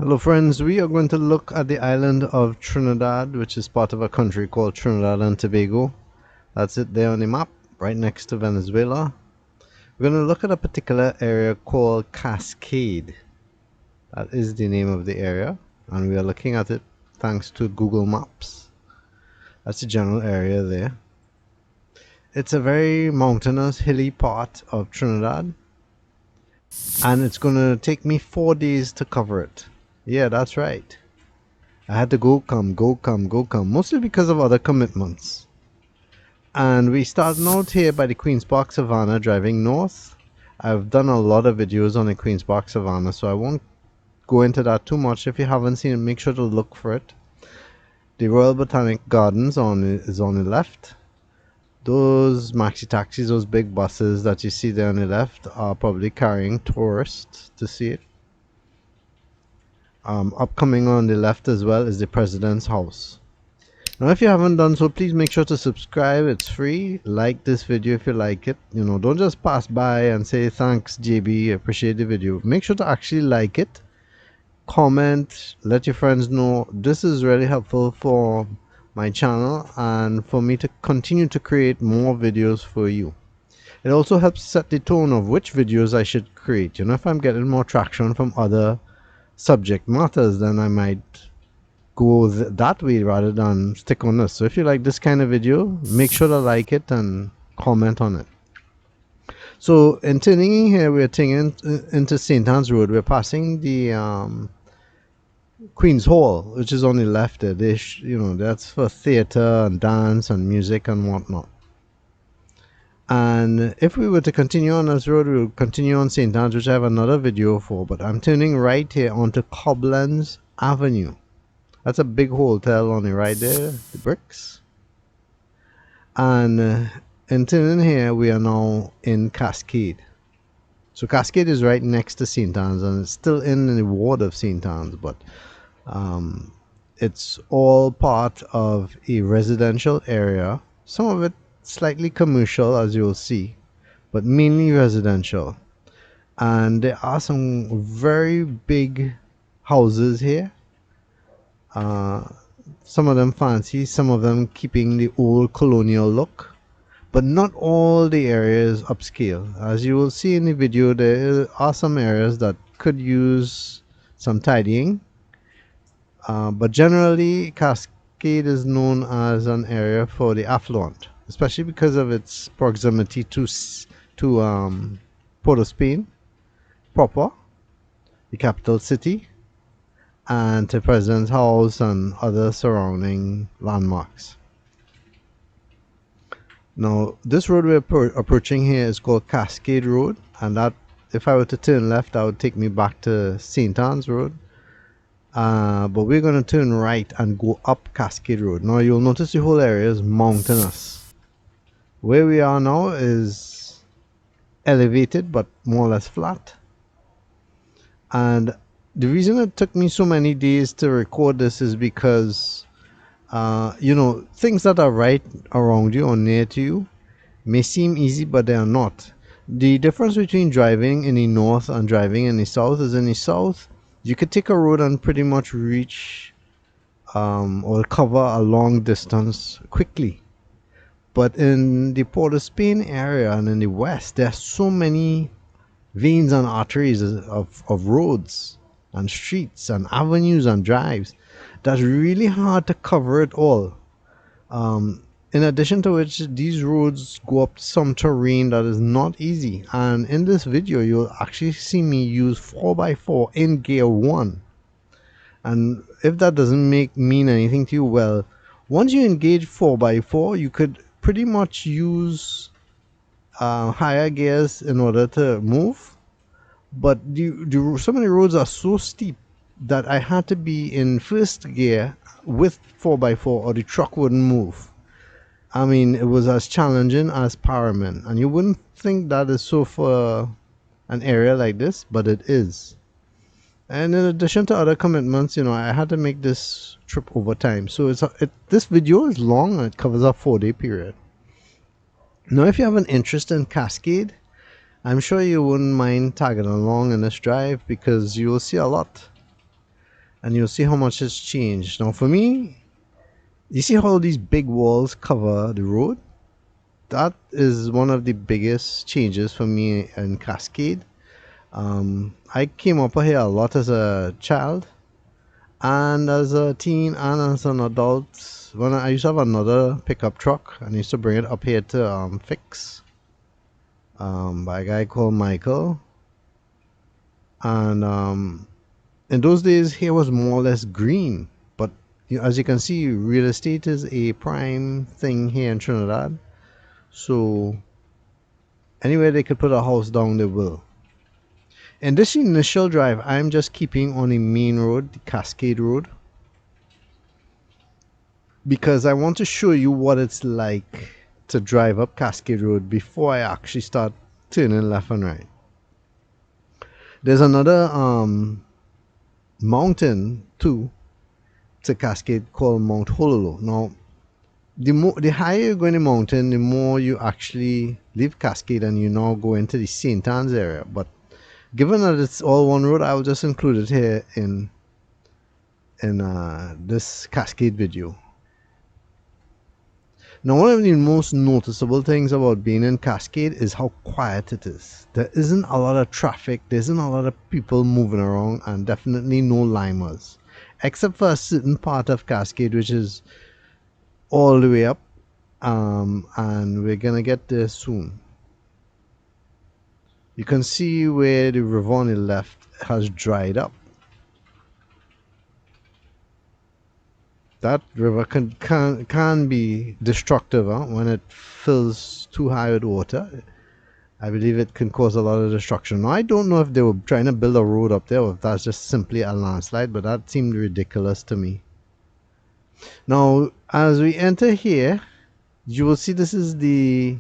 Hello friends, we are going to look at the island of Trinidad, which is part of a country called Trinidad and Tobago. That's it there on the map, right next to Venezuela. We're going to look at a particular area called Cascade. That is the name of the area, and we are looking at it thanks to Google Maps. That's the general area there. It's a very mountainous, hilly part of Trinidad, and it's going to take me 4 days to cover it. Yeah, that's right. I had to go come, mostly because of other commitments. And we starting out here by the Queen's Park Savannah, driving north. I've done a lot of videos on the Queen's Park Savannah, so I won't go into that too much. If you haven't seen it, make sure to look for it. The Royal Botanic Gardens is on the left. Those maxi taxis, those big buses that you see there on the left, are probably carrying tourists to see it. Upcoming on the left as well is the President's House. Now if you haven't done so, please make sure to subscribe. It's free. Like this video if you like it. Don't just pass by and say thanks JB, appreciate the video. Make sure to actually like it, comment, let your friends know. This is really helpful for my channel and for me to continue to create more videos for you. It also helps set the tone of which videos I should create. If I'm getting more traction from other subject matters, then I might go that way rather than stick on this. So if you like this kind of video, make sure to like it and comment on it. So in turning in here, we're turning into St. Anne's Road. We're passing the Queen's Hall, which is on the left there. That's for theater and dance and music and whatnot. And if we were to continue on this road, we would continue on St. Anne's, which I have another video for, but I'm turning right here onto Coblentz Avenue. That's a big hotel on the right there, the bricks. And in turning here, we are now in Cascade. So Cascade is right next to St. Anne's, and it's still in the ward of St. Anne's, but it's all part of a residential area. Some of it slightly commercial, as you'll see, but mainly residential. And there are some very big houses here. Some of them fancy, some of them keeping the old colonial look, but not all the areas upscale. As you will see in the video, there are some areas that could use some tidying, but generally Cascade is known as an area for the affluent, especially because of its proximity to Port of Spain proper, the capital city, and to President's House and other surrounding landmarks. Now this road we're approaching here is called Cascade Road, and that, if I were to turn left, that would take me back to St. Anne's Road. But we're going to turn right and go up Cascade Road. Now you'll notice the whole area is mountainous. Where we are now is elevated but more or less flat. And the reason it took me so many days to record this is because things that are right around you or near to you may seem easy, but they are not. The difference between driving in the north and driving in the south is in the south you could take a road and pretty much reach or cover a long distance quickly. But in the Port of Spain area and in the west, there are so many veins and arteries of roads and streets and avenues and drives that's really hard to cover it all. In addition to which, these roads go up some terrain that is not easy, and in this video you'll actually see me use 4x4 in gear 1. And if that doesn't mean anything to you, well, once you engage 4x4, you could pretty much use higher gears in order to move. But some of the roads are so steep that I had to be in first gear with 4x4 or the truck wouldn't move. I mean, it was as challenging as Paramin, and you wouldn't think that is so for an area like this, but it is. And in addition to other commitments, I had to make this trip over time. So this video is long and it covers a 4-day period. Now, if you have an interest in Cascade, I'm sure you wouldn't mind tagging along in this drive because you will see a lot. and you'll see how much has changed. Now, for me, you see how these big walls cover the road? That is one of the biggest changes for me in Cascade. I came up here a lot as a child and as a teen and as an adult. When I used to have another pickup truck and I used to bring it up here to fix by a guy called Michael. And in those days, here was more or less green. But as you can see, real estate is a prime thing here in Trinidad. So anywhere they could put a house down, they will. In this initial drive, I'm just keeping on the main road, the Cascade Road, because I want to show you what it's like to drive up Cascade Road before I actually start turning left and right. There's another mountain too to Cascade called Mount Hololo. Now, the higher you go in the mountain, the more you actually leave Cascade and you now go into the St. Anne's area. But given that it's all one road, I will just include it here in this Cascade video. Now, one of the most noticeable things about being in Cascade is how quiet it is. There isn't a lot of traffic, there isn't a lot of people moving around, and definitely no limers. Except for a certain part of Cascade, which is all the way up, and we're gonna get there soon. You can see where the river on the left has dried up. That river can be destructive when it fills too high with water. I believe it can cause a lot of destruction. Now, I don't know if they were trying to build a road up there or if that's just simply a landslide, but that seemed ridiculous to me. Now, as we enter here, you will see this is the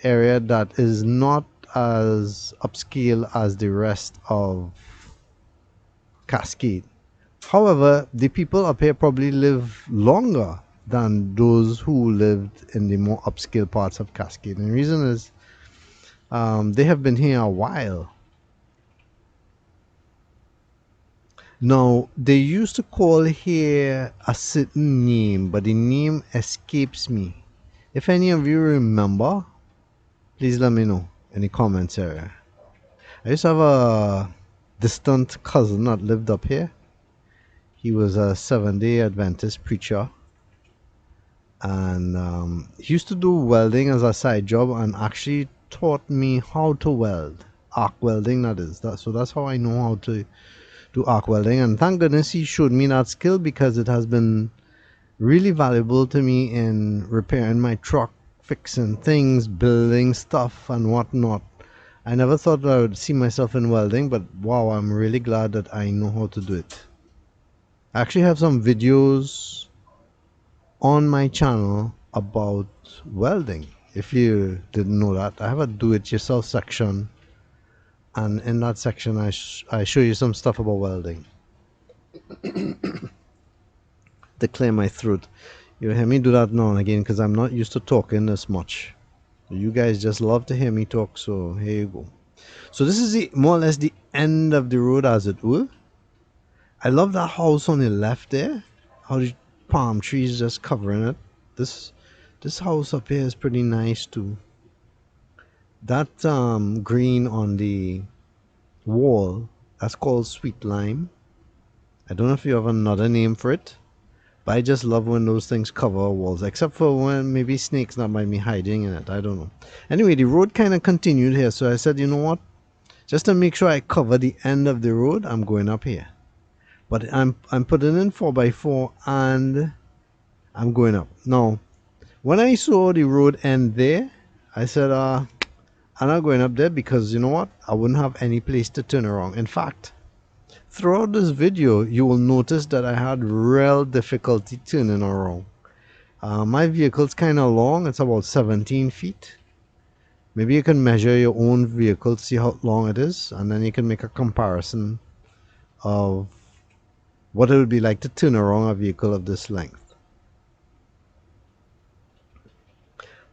area that is not as upscale as the rest of Cascade. However, the people up here probably live longer than those who lived in the more upscale parts of Cascade. And the reason is they have been here a while. Now, they used to call here a certain name, but the name escapes me. If any of you remember, please let me know in the comments area. I used to have a distant cousin that lived up here. He was a Seventh-day Adventist preacher, and he used to do welding as a side job and actually taught me how to weld, arc welding that is. So that's how I know how to do arc welding, and thank goodness he showed me that skill because it has been really valuable to me in repairing my truck, fixing things, building stuff and whatnot. I never thought I would see myself in welding, but wow, I'm really glad that I know how to do it. I actually have some videos on my channel about welding. If you didn't know that, I have a do-it-yourself section, and in that section I show you some stuff about welding. To clear my throat. You hear me do that now and again because I'm not used to talking this much. You guys just love to hear me talk, so here you go. So this is more or less the end of the road, as it were. I love that house on the left there, how the palm trees just covering it. This house up here is pretty nice too. That green on the wall, that's called sweet lime. I don't know if you have another name for it, but I just love when those things cover walls, except for when maybe snakes that might be hiding in it. I don't know. Anyway, the road kind of continued here, so I said, you know what, just to make sure I cover the end of the road, I'm going up here. But I'm putting in 4x4 and I'm going up. Now, when I saw the road end there, I said, I'm not going up there because you know what? I wouldn't have any place to turn around. In fact, throughout this video, you will notice that I had real difficulty turning around. My vehicle's kind of long. It's about 17 feet. Maybe you can measure your own vehicle, see how long it is, and then you can make a comparison of what it would be like to turn around a vehicle of this length.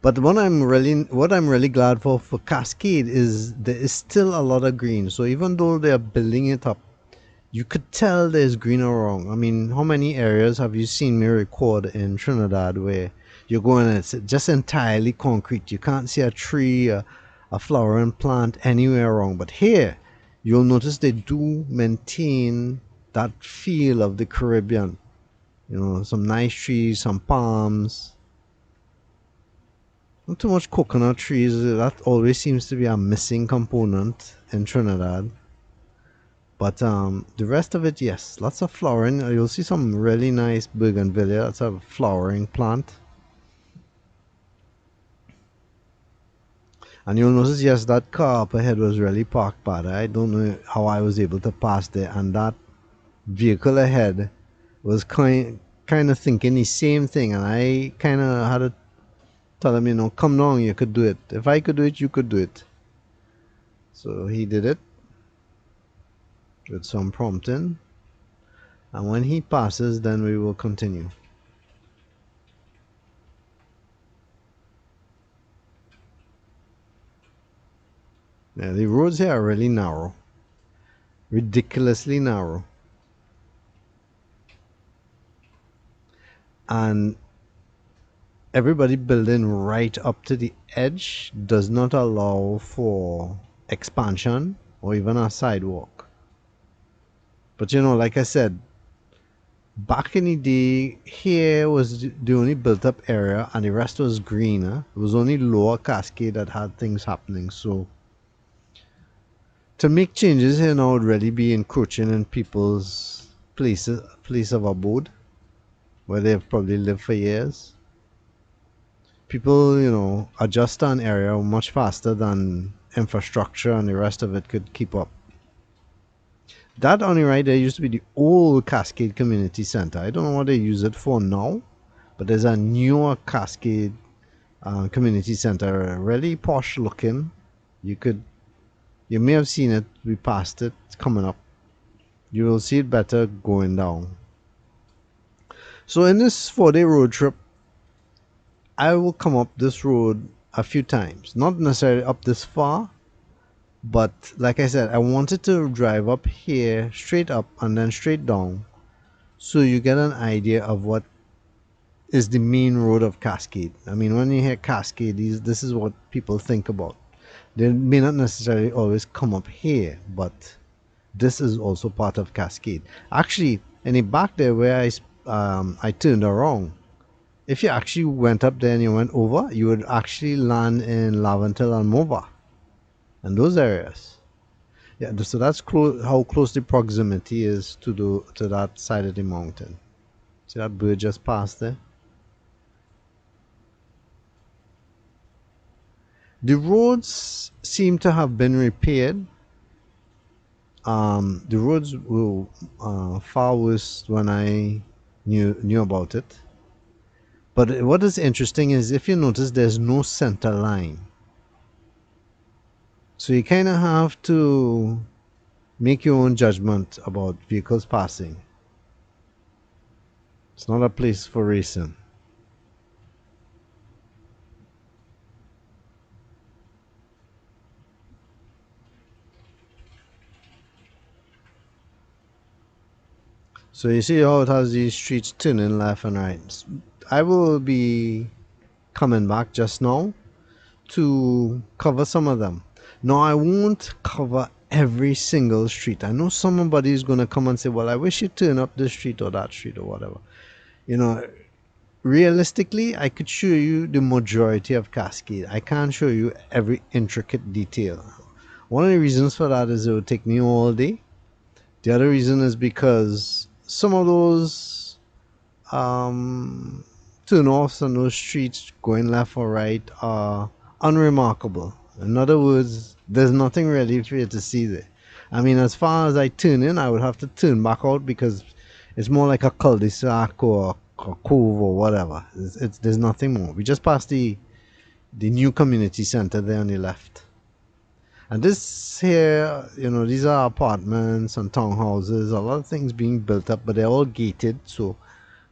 But what I'm really glad for Cascade is there is still a lot of green. So even though they are building it up, You could tell there's green around. I mean, how many areas have you seen me record in Trinidad where you're going and it's just entirely concrete? You can't see a tree, a flowering plant anywhere around. But here, you'll notice they do maintain that feel of the Caribbean. You know, some nice trees, some palms. Not too much coconut trees. That always seems to be a missing component in Trinidad. But the rest of it, yes, lots of flowering. You'll see some really nice bougainvillea. That's a flowering plant. And you'll notice, yes, that car up ahead was really parked bad. I don't know how I was able to pass there. And that vehicle ahead was kind of thinking the same thing. And I kind of had to tell him, you know, come down, you could do it. If I could do it, you could do it. So he did it with some prompting. And when he passes, then we will continue. Yeah, the roads here are really narrow. Ridiculously narrow. And everybody building right up to the edge does not allow for expansion or even a sidewalk. But you know, like I said, back in the day, here was the only built up area and the rest was greener. It was only Lower Cascade that had things happening. So to make changes here now would really be encroaching in people's place of abode where they've probably lived for years. People, you know, adjust to an area much faster than infrastructure and the rest of it could keep up. That on the right there used to be the old Cascade Community Center. I don't know what they use it for now, but there's a newer Cascade Community Center, really posh looking. You may have seen it. We passed it. It's coming up. You will see it better going down. So in this 4-day road trip, I will come up this road a few times. Not necessarily up this far, but like I said, I wanted to drive up here, straight up and then straight down, so you get an idea of what is the main road of Cascade. I mean, when you hear Cascade, this is what people think about. They may not necessarily always come up here, but this is also part of Cascade. Actually, in the back there where I turned around, if you actually went up there and you went over, you would actually land in Laventil and Mova and those areas. Yeah, so that's how close the proximity is to that side of the mountain. See that bird just passed there? The roads seem to have been repaired. The roads were far worse when I knew about it. But what is interesting is if you notice there's no center line. So you kind of have to make your own judgment about vehicles passing. It's not a place for racing. So you see how it has these streets turning left and right. I will be coming back just now to cover some of them. Now I won't cover every single street. I know somebody is going to come and say, well, I wish you turn up this street or that street or whatever. You know, realistically, I could show you the majority of Cascade. I can't show you every intricate detail. One of the reasons for that is it would take me all day. The other reason is because some of those turn-offs on those streets going left or right are unremarkable. In other words, there's nothing really for you to see there. I mean, as far as I turn in, I would have to turn back out because it's more like a cul-de-sac or a cove or whatever. There's nothing more. We just passed the new community center there on the left. And this here, you know, these are apartments and townhouses, a lot of things being built up, but they're all gated, so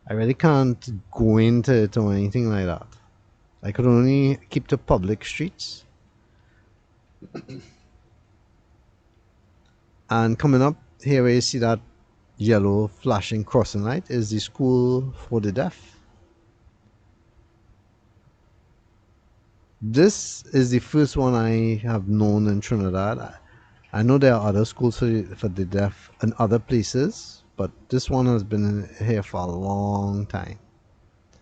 I really can't go into it or anything like that. I could only keep to public streets. And coming up here where you see that yellow flashing crossing light is the school for the deaf. This is the first one I have known in Trinidad. I know there are other schools for the deaf in other places, but this one has been here for a long time.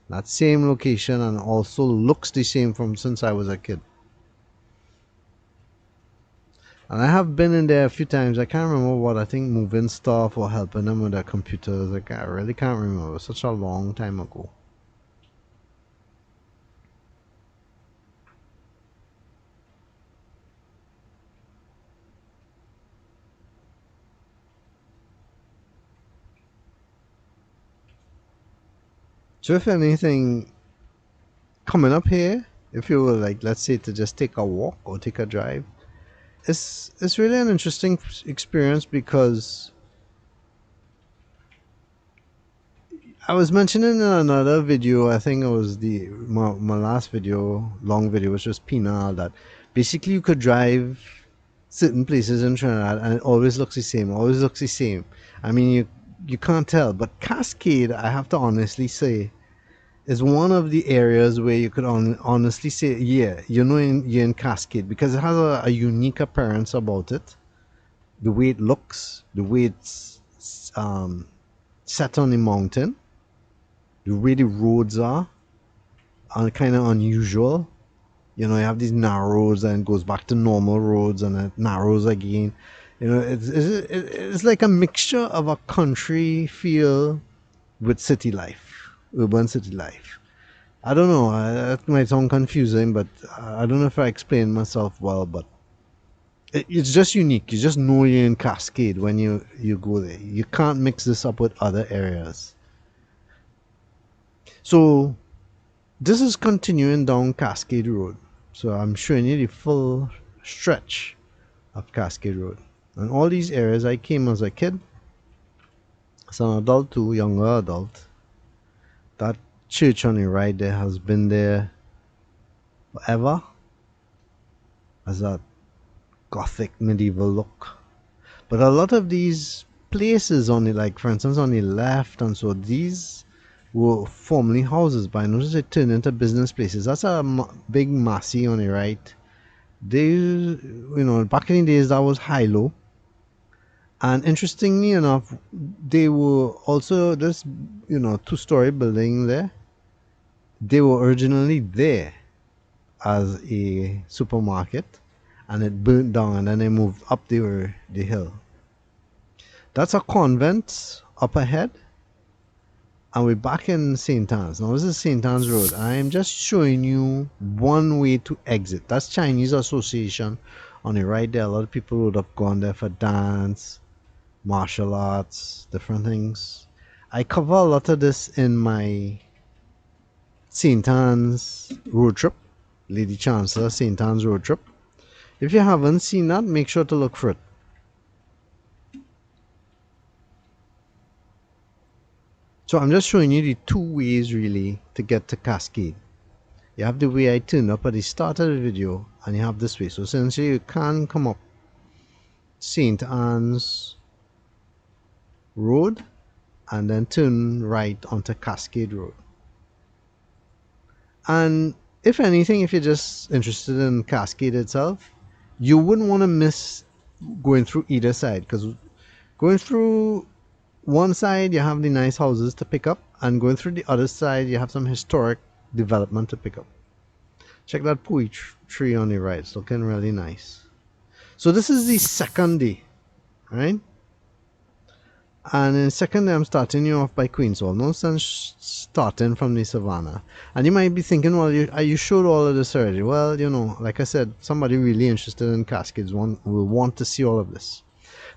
That same location and also looks the same from since I was a kid. And I have been in there a few times. I can't remember what, I think moving stuff or helping them with their computers. I really can't remember. Such a long time ago. So if anything, coming up here, if you were like, let's say, to just take a walk or take a drive, it's really an interesting experience because I was mentioning in another video, I think it was my last video, long video, which was Penal, that basically you could drive certain places in Trinidad and it always looks the same, always looks the same. I mean, you can't tell, but Cascade, I have to honestly say, is one of the areas where you could honestly say, yeah, you're in Cascade because it has a unique appearance about it. The way it looks, the way it's set on the mountain, the way the roads are kind of unusual. You know, you have these narrows and it goes back to normal roads and it narrows again. You know, it's like a mixture of a country feel with city life, urban city life. I don't know. That might sound confusing, but I don't know if I explained myself well. But it's just unique. You just know you're in Cascade when you go there. You can't mix this up with other areas. So this is continuing down Cascade Road. So I'm showing you the full stretch of Cascade Road. And all these areas I came as a kid, as an adult too, younger adult. That church on the right there has been there forever, as a gothic medieval look. But a lot of these places on the, like for instance on the left and so, these were formerly houses, but I noticed they turned into business places. That's a big massy on the right. They, back in the days that was Hololo. And interestingly enough, they were also this, two-story building there. They were originally there as a supermarket, and it burnt down, and then they moved up the hill. That's a convent up ahead, and we're back in St. Anne's. Now this is St. Anne's Road. I am just showing you one way to exit. That's Chinese Association on the right there. A lot of people would have gone there for dance, martial arts, different things. I cover a lot of this in my St. Anne's road trip, Lady Chancellor St. Anne's road trip. If you haven't seen that, make sure to look for it. So I'm just showing you the two ways really to get to Cascade. You have the way I turned up at the start of the video, and you have this way. So essentially you can come up St. Anne's Road and then turn right onto Cascade Road. And if anything, if you're just interested in Cascade itself, you wouldn't want to miss going through either side, because going through one side you have the nice houses to pick up, and going through the other side you have some historic development to pick up. Check that pui tree on the right, it's looking really nice. So this is the second day, right? And in second day I'm starting you off by Queen's Hall. No sense starting from the Savannah. And you might be thinking, well, you showed all of this already. Well, like I said, somebody really interested in Cascades will want to see all of this.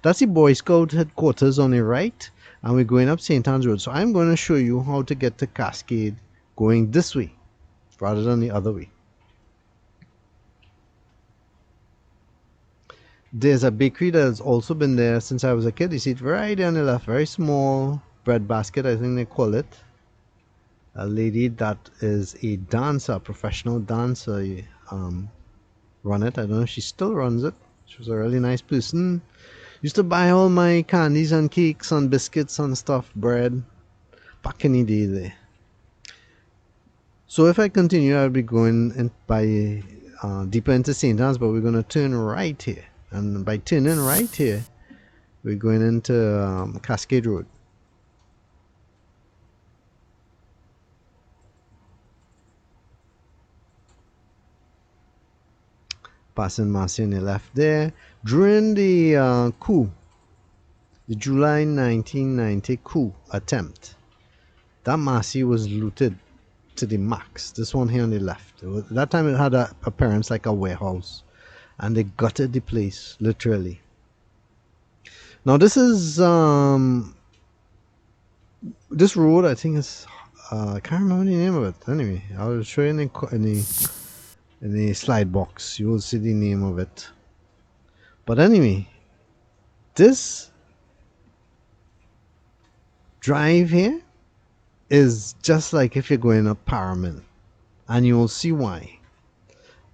That's the Boy Scout headquarters on the right, and we're going up St. Anne's Road. So I'm going to show you how to get to Cascade going this way rather than the other way. There's a bakery that has also been there since I was a kid. You see it right there on the left, very small bread basket, I think they call it. A lady that is a dancer, professional dancer, run it. I don't know if she still runs it. She was a really nice person. Used to buy all my candies and cakes and biscuits and stuff, bread, back in the day there. So if I continue, I'll be going in by deeper into St. Anne's, but we're going to turn right here. And by turning right here, we're going into Cascade Road. Passing Marcy on the left there. During the coup, the July 1990 coup attempt, that Marcy was looted to the max. This one here on the left. That time it had a appearance like a warehouse, and they gutted the place literally. Now this is this road. I think is I can't remember the name of it. Anyway, I'll show you in the slide box. You will see the name of it. But anyway, this drive here is just like if you're going up Paramin, and you will see why.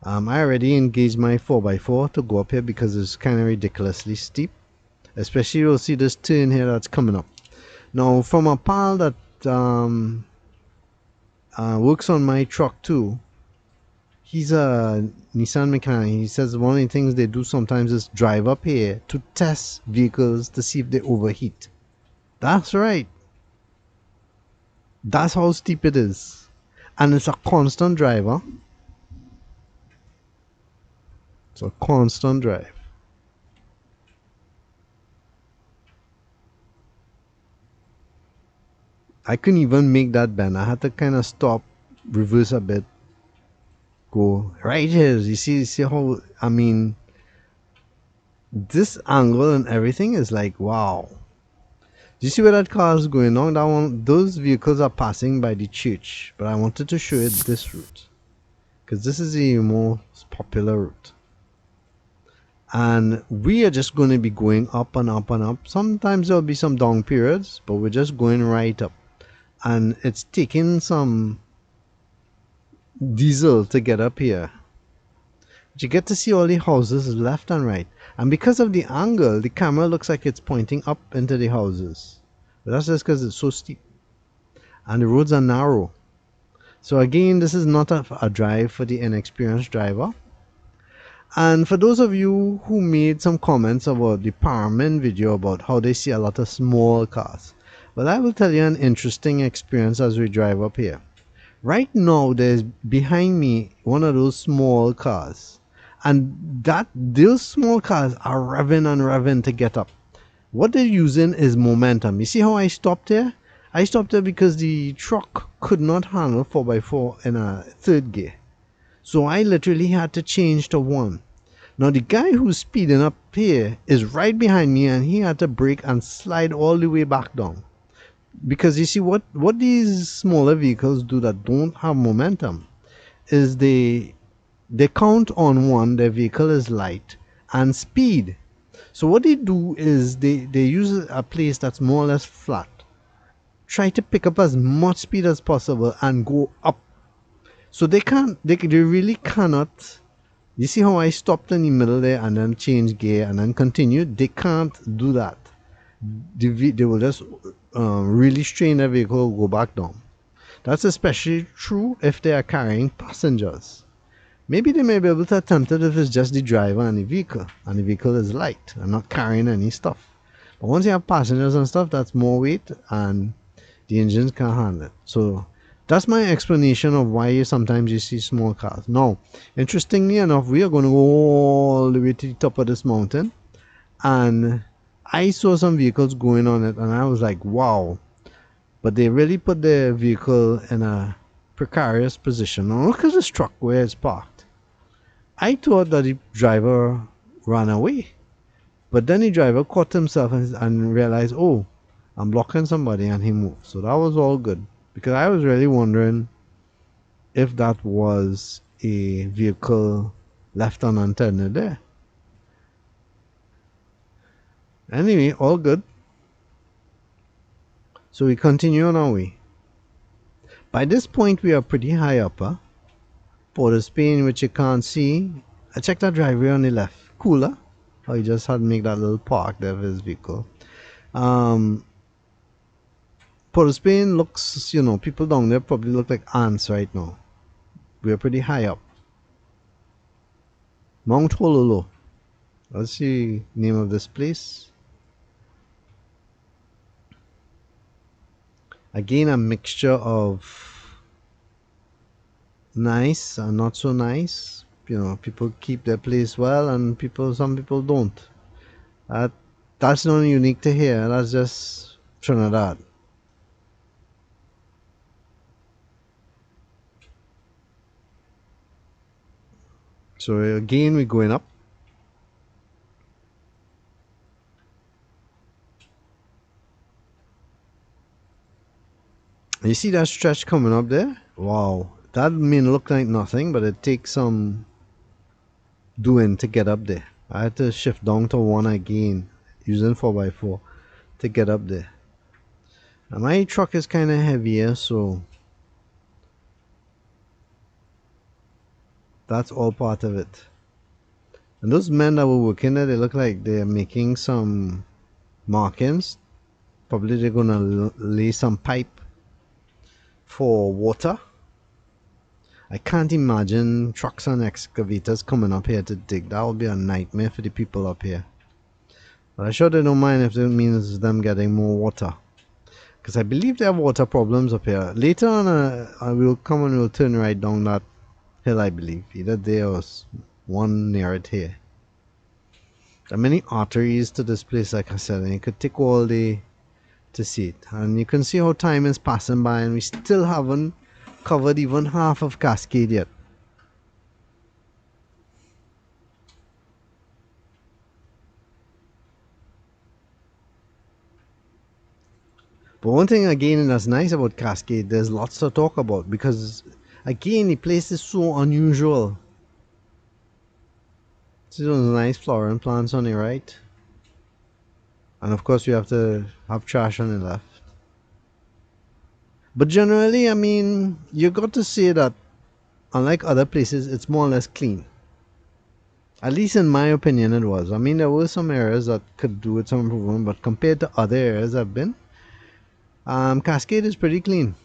I already engaged my 4x4 to go up here because it's kind of ridiculously steep. Especially you'll see this turn here that's coming up. Now from a pal that works on my truck too, he's a Nissan mechanic. He says one of the things they do sometimes is drive up here to test vehicles to see if they overheat. That's right. That's how steep it is. And it's a constant driver. It's a constant drive. I couldn't even make that bend. I had to kind of stop, reverse a bit, go right here. You see how, I mean, this angle and everything is like, wow. Do you see where that car is going on? That one, those vehicles are passing by the church, but I wanted to show you this route because this is the most popular route. And we are just going to be going up and up and up. Sometimes there'll be some down periods, but we're just going right up. And it's taking some diesel to get up here. But you get to see all the houses left and right. And because of the angle, the camera looks like it's pointing up into the houses. But that's just because it's so steep. And the roads are narrow. So again, this is not a drive for the inexperienced driver. And for those of you who made some comments about the Paramin video about how they see a lot of small cars, well, I will tell you an interesting experience as we drive up here. Right now, there's behind me one of those small cars, and those small cars are revving and revving to get up. What they're using is momentum. You see how I stopped here? I stopped here because the truck could not handle 4x4 in a third gear. So I literally had to change to 1. Now the guy who's speeding up here is right behind me, and he had to brake and slide all the way back down. Because you see what these smaller vehicles do that don't have momentum is they count on 1, their vehicle is light, and speed. So what they do is they use a place that's more or less flat, try to pick up as much speed as possible and go up. So they really cannot. You see how I stopped in the middle there and then changed gear and then continued? They can't do that. They will just really strain their vehicle, go back down. That's especially true if they are carrying passengers. Maybe they may be able to attempt it if it's just the driver and the vehicle is light and not carrying any stuff. But once you have passengers and stuff, that's more weight and the engines can't handle it. So that's my explanation of why sometimes you see small cars. Now, interestingly enough, we are going to go all the way to the top of this mountain, and I saw some vehicles going on it, and I was like, wow. But they really put their vehicle in a precarious position. Now look at this truck where it's parked. I thought that the driver ran away, but then the driver caught himself and realized, oh, I'm blocking somebody, and he moved. So that was all good, because I was really wondering if that was a vehicle left unattended there. Anyway, all good. So we continue on our way. By this point, we are pretty high up. Port of Spain, which you can't see. I checked that driveway on the left. Cooler. Oh, he just had to make that little park there for his vehicle. Um, Port of Spain looks, people down there probably look like ants right now. We're pretty high up. Mount Hololo. That's the name of this place. Again, a mixture of nice and not so nice. People keep their place well, and some people don't. That that's not unique to here. That's just Trinidad. So again, we're going up. You see that stretch coming up there? Wow, that may look like nothing, but it takes some doing to get up there. I had to shift down to one again, using 4x4 to get up there. And my truck is kind of heavier, so that's all part of it. And those men that were working there, they look like they're making some markings. Probably they're gonna lay some pipe for water. I can't imagine trucks and excavators coming up here to dig. That would be a nightmare for the people up here. But I'm sure they don't mind if it means them getting more water. Because I believe they have water problems up here. Later on, I will come and we'll turn right down that hill, I believe. Either there or one near it here. There are many arteries to this place, like I said, and you could take all day to see it. And you can see how time is passing by, and we still haven't covered even half of Cascade yet. But one thing again that's nice about Cascade, there's lots to talk about because again the place is so unusual. See those nice flowering plants on the right? And of course you have to have trash on the left. But generally, I mean, you got to say that unlike other places, it's more or less clean. At least in my opinion it was. I mean there were some areas that could do with some improvement, but compared to other areas I've been, Cascade is pretty clean.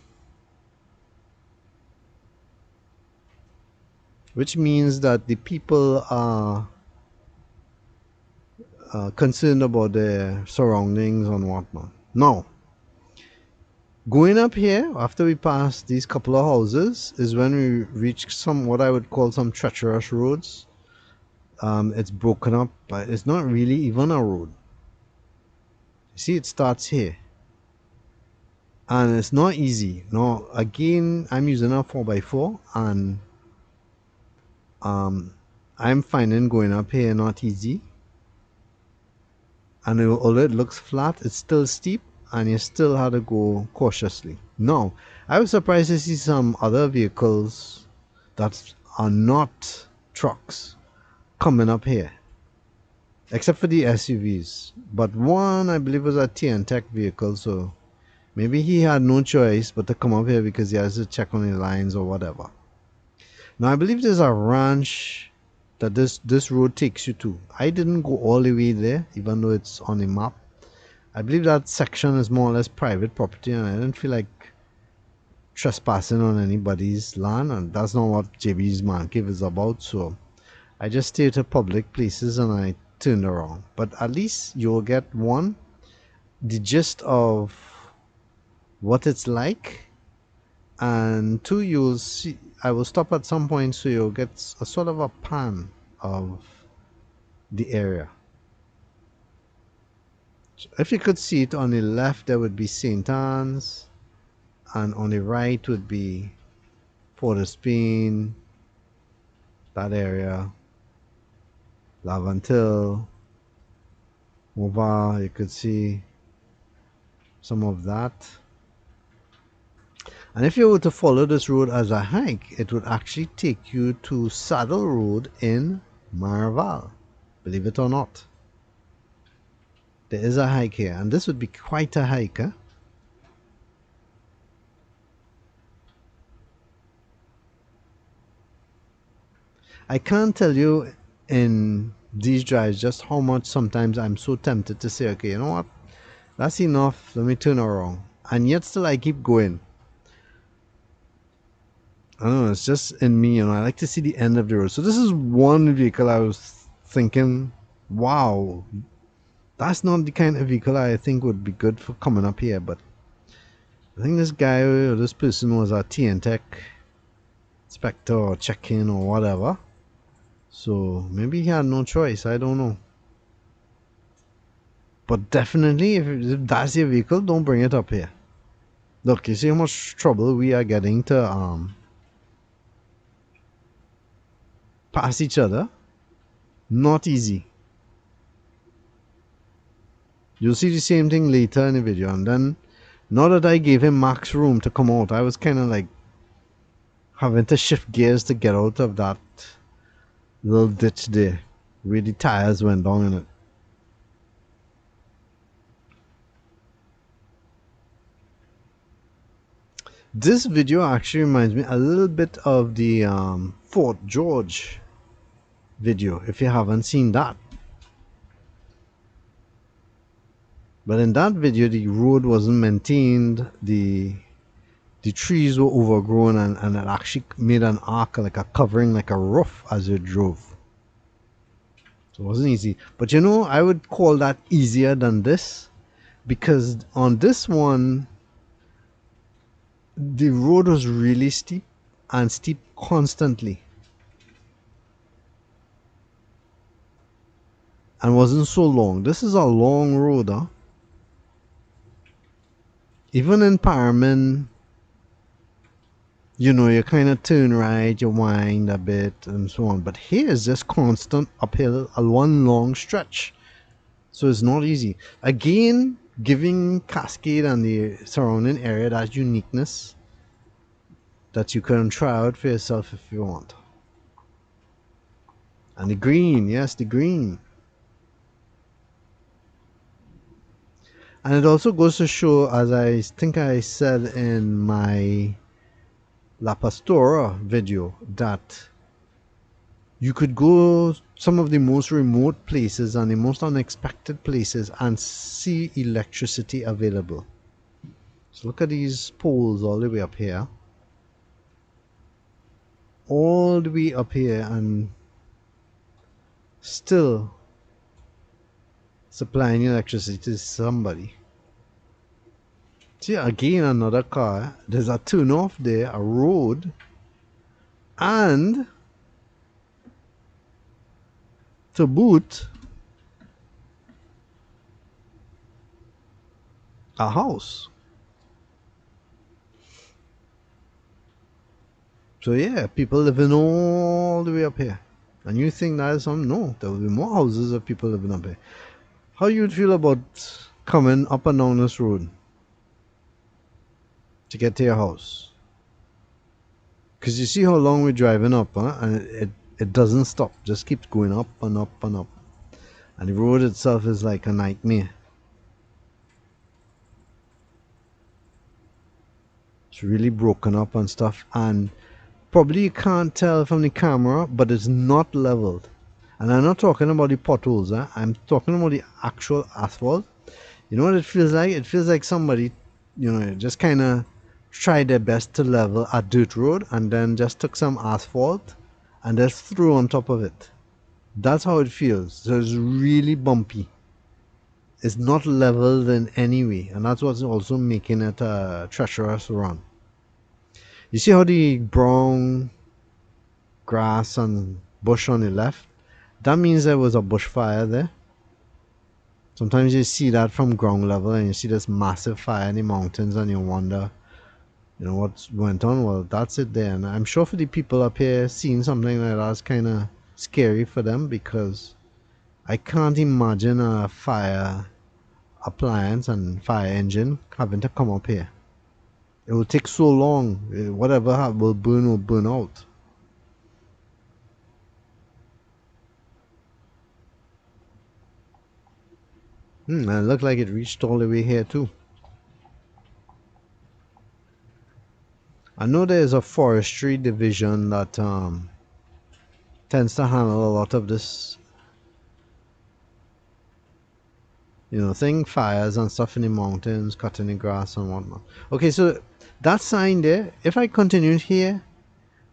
Which means that the people are concerned about their surroundings and whatnot. Now, going up here after we pass these couple of houses is when we reach some what I would call some treacherous roads. It's broken up, but it's not really even a road. See, it starts here, and it's not easy. Now, again, I'm using a 4x4, and I'm finding going up here not easy. And although it looks flat, it's still steep, and you still have to go cautiously. No, I was surprised to see some other vehicles that are not trucks coming up here, except for the SUVs. But one, I believe, was a TN-Tech vehicle, so maybe he had no choice but to come up here because he has to check on the lines or whatever. Now, I believe there's a ranch that this road takes you to. I didn't go all the way there, even though it's on the map. I believe that section is more or less private property, and I didn't feel like trespassing on anybody's land, and that's not what JB's Man Cave is about. So I just stayed to public places and I turned around. But at least you'll get one, the gist of what it's like, and two, you'll see. I will stop at some point so you'll get a sort of a pan of the area. So if you could see it on the left, there would be St. Anne's, and on the right would be Port of Spain, that area, Lavantil, Mova, you could see some of that. And if you were to follow this road as a hike, it would actually take you to Saddle Road in Marval, believe it or not. There is a hike here, and this would be quite a hike, huh? I can't tell you in these drives, just how much sometimes I'm so tempted to say, okay, you know what, that's enough, let me turn around, and yet still I keep going. I don't know, it's just in me, I like to see the end of the road. So this is one vehicle I was thinking, wow, that's not the kind of vehicle I think would be good for coming up here. But I think this guy or this person was a TN-Tech inspector or check-in or whatever. So maybe he had no choice, I don't know. But definitely, if that's your vehicle, don't bring it up here. Look, you see how much trouble we are getting to pass each other? Not easy. You'll see the same thing later in the video. And then, now that I gave him max room to come out, I was kind of like having to shift gears to get out of that little ditch there where the tires went down in it. This video actually reminds me a little bit of the Fort George video, if you haven't seen that. But in that video, the road wasn't maintained, the trees were overgrown, and it actually made an arc, like a covering, like a roof as you drove. So it wasn't easy. But I would call that easier than this, because on this one, the road was really steep and steep constantly, and wasn't so long. This is a long road, huh? Even in Parman, you kind of turn right, you wind a bit, and so on. But here is just constant uphill, a one long stretch. So it's not easy. Again, giving Cascade and the surrounding area that uniqueness that you can try out for yourself if you want. And the green, yes, the green. And it also goes to show, as I think I said in my La Pastora video, that you could go some of the most remote places and the most unexpected places and see electricity available. So look at these poles all the way up here. All the way up here, and still supplying electricity to somebody. See, again, another car. There's a turn off there, a road, and to boot, a house. So yeah, people living all the way up here. And you think that is something? No, there will be more houses of people living up here. How you would feel about coming up and down this road to get to your house? Because you see how long we're driving up, huh? And it doesn't stop, just keeps going up and up and up. And the road itself is like a nightmare. It's really broken up and stuff, and probably you can't tell from the camera, but it's not leveled. And I'm not talking about the potholes, huh? I'm talking about the actual asphalt. You know what it feels like? It feels like somebody, just kind of tried their best to level a dirt road and then just took some asphalt and just threw on top of it. That's how it feels. So it's really bumpy. It's not leveled in any way, and that's what's also making it a treacherous run. You see how the brown grass and bush on the left? That means there was a bushfire there. Sometimes you see that from ground level and you see this massive fire in the mountains and you wonder, what went on. Well, that's it there. And I'm sure for the people up here, seeing something like that's kind of scary for them, because I can't imagine a fire appliance and fire engine having to come up here. It will take so long. Whatever will burn out. And it looked like it reached all the way here too. I know there's a forestry division that tends to handle a lot of this thing fires and stuff in the mountains, cutting the grass and whatnot. Okay, so that sign there, if I continued here,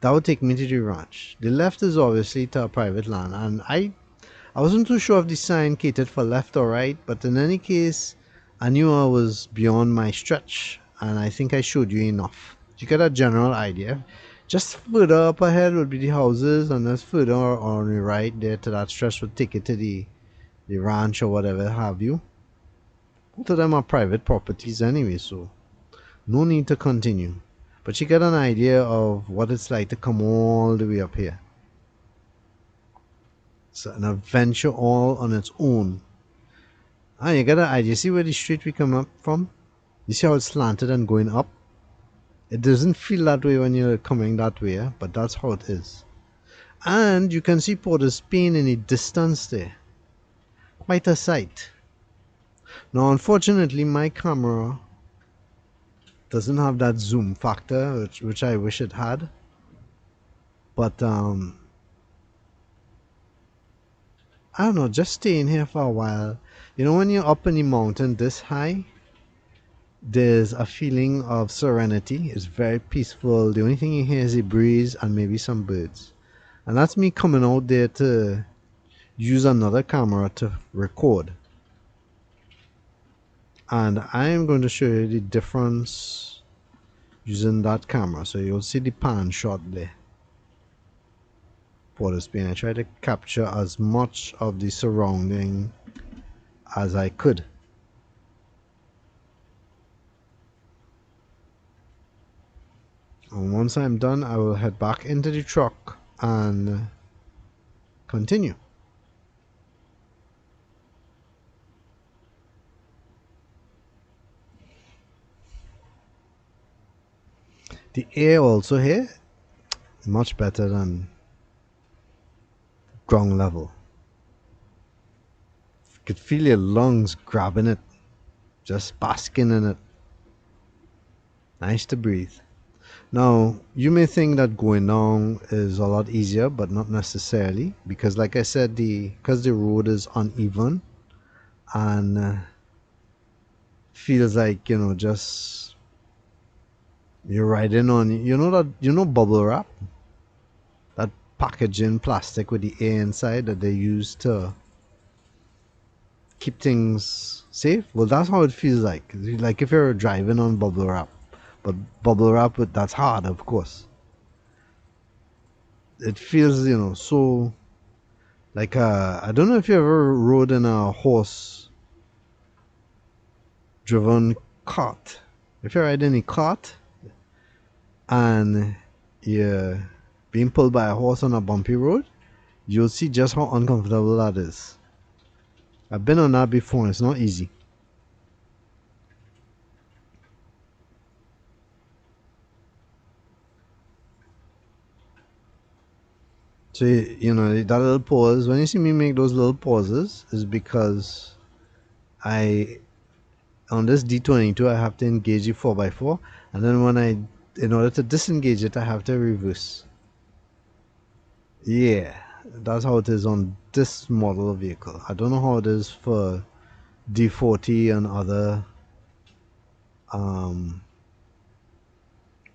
that would take me to the ranch. The left is obviously to a private land, and I wasn't too sure if the sign catered for left or right, but in any case, I knew I was beyond my stretch, and I think I showed you enough. You get a general idea. Just further up ahead would be the houses, and then further on the right there to that stretch would take it to the ranch or whatever have you. Both of them are private properties anyway, so no need to continue. But you get an idea of what it's like to come all the way up here. It's an adventure all on its own. Ah, you get an idea. See where the street we come up from? You see how it's slanted and going up? It doesn't feel that way when you're coming that way, but that's how it is. And you can see Port of Spain in the distance there. Quite a sight. Now, unfortunately, my camera doesn't have that zoom factor, which I wish it had. But, I don't know, just staying here for a while. When you're up in the mountain this high, there's a feeling of serenity. It's very peaceful. The only thing you hear is a breeze and maybe some birds. And that's me coming out there to use another camera to record. And I am going to show you the difference using that camera. So you'll see the pan shot there. For the Spain, I try to capture as much of the surrounding as I could. And once I'm done, I will head back into the truck and continue. The air also here, much better than ground level. You could feel your lungs grabbing it, just basking in it. Nice to breathe. Now, you may think that going down is a lot easier, but not necessarily, because like I said, because the road is uneven and feels like, just you're riding on, bubble wrap, that packaging plastic with the air inside that they use to keep things safe. Well, that's how it feels like if you're driving on bubble wrap, but bubble wrap, that's hard, of course. It feels, so like I don't know if you ever rode in a horse driven cart. If you're riding a cart and you're being pulled by a horse on a bumpy road, you'll see just how uncomfortable that is. I've been on that before. It's not easy. So, that little pause, when you see me make those little pauses, is because on this D22, I have to engage the 4x4, and then in order to disengage it, I have to reverse. Yeah, that's how it is on this model of vehicle. I don't know how it is for D40 and other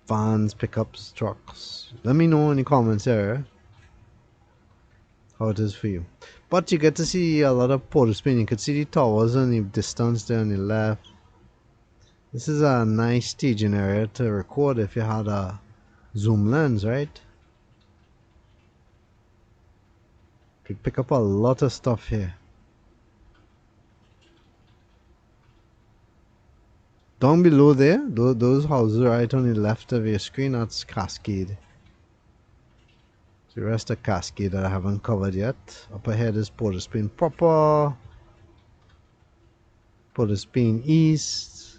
vans, pickups, trucks. Let me know in the comments area how it is for you. But you get to see a lot of Port of Spain. You can see the towers in the distance there on the left. This is a nice staging area to record if you had a zoom lens, right? Could pick up a lot of stuff here. Down below there, those houses right on the left of your screen, that's Cascade. The rest of Cascade that I haven't covered yet. Up ahead is Port of Spain proper. Port of Spain East.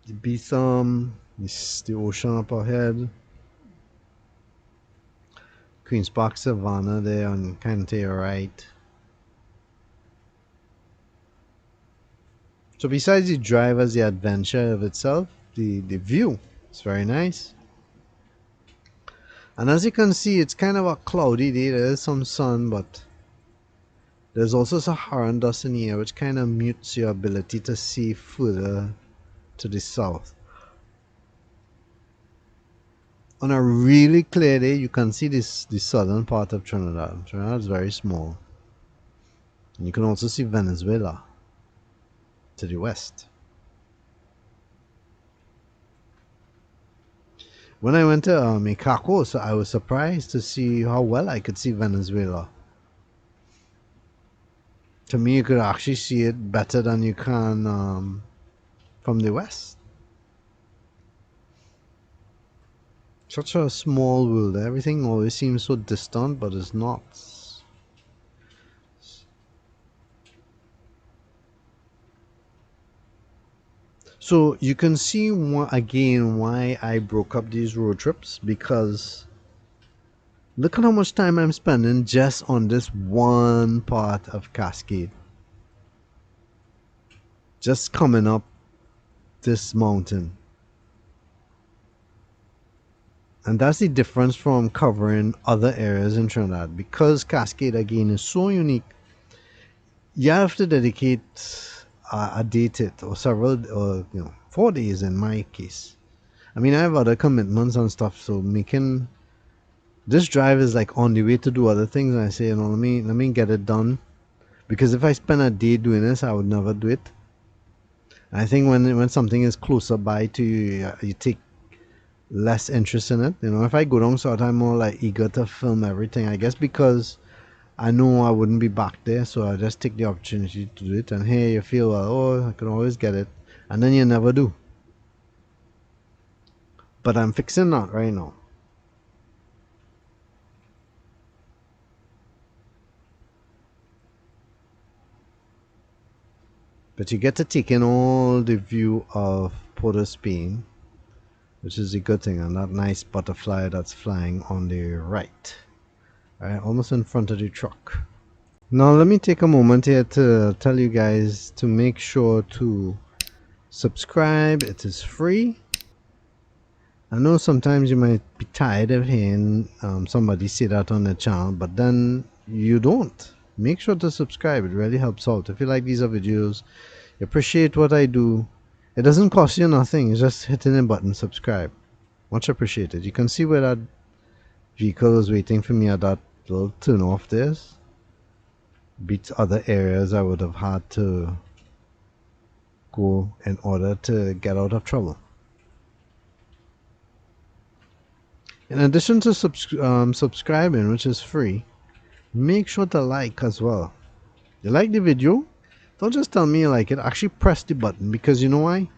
The Beetham. This is the ocean up ahead. Queen's Park Savannah there on kind of to your right. So besides the drive as the adventure of itself, the view is very nice. And as you can see, it's kind of a cloudy day. There is some sun, but There's also Saharan dust in the air, which kind of mutes your ability to see further to the south. On a really clear day, you can see the southern part of Trinidad. Trinidad is very small. And you can also see Venezuela to the west. When I went to Icacos, I was surprised to see how well I could see Venezuela. To me, you could actually see it better than you can from the west. Such a small world. Everything always seems so distant, but it's not. So you can see again why I broke up these road trips, because look at how much time I'm spending just on this one part of Cascade. Just coming up this mountain. And that's the difference from covering other areas in Trinidad. Because Cascade again is so unique, you have to dedicate a day to it, or several, or 4 days in my case. I mean, I have other commitments and stuff, so making this drive is like on the way to do other things. And I say, let me get it done, because if I spend a day doing this, I would never do it. And I think when something is closer by to you, you take less interest in it. If I go down south, I'm more like eager to film everything. I guess because I know I wouldn't be back there, so I just take the opportunity to do it. And hey, you feel, well, oh, I can always get it, and then you never do. But I'm fixing that right now. But you get to take in all the view of Port of Spain, which is a good thing, and that nice butterfly that's flying on the right, almost in front of the truck. Now let me take a moment here to tell you guys to make sure to subscribe. It is free. I know sometimes you might be tired of hearing somebody say that on the channel, but then you don't. Make sure to subscribe. It really helps out. If you like these videos, you appreciate what I do, it doesn't cost you nothing. It's just hitting a button, subscribe. Much appreciated. You can see where that vehicle is waiting for me at that little turn off there. Beats other areas I would have had to go in order to get out of trouble. In addition to subscribing, which is free, make sure to like as well. You like the video? Don't just tell me you like it. Actually press the button, because you know why?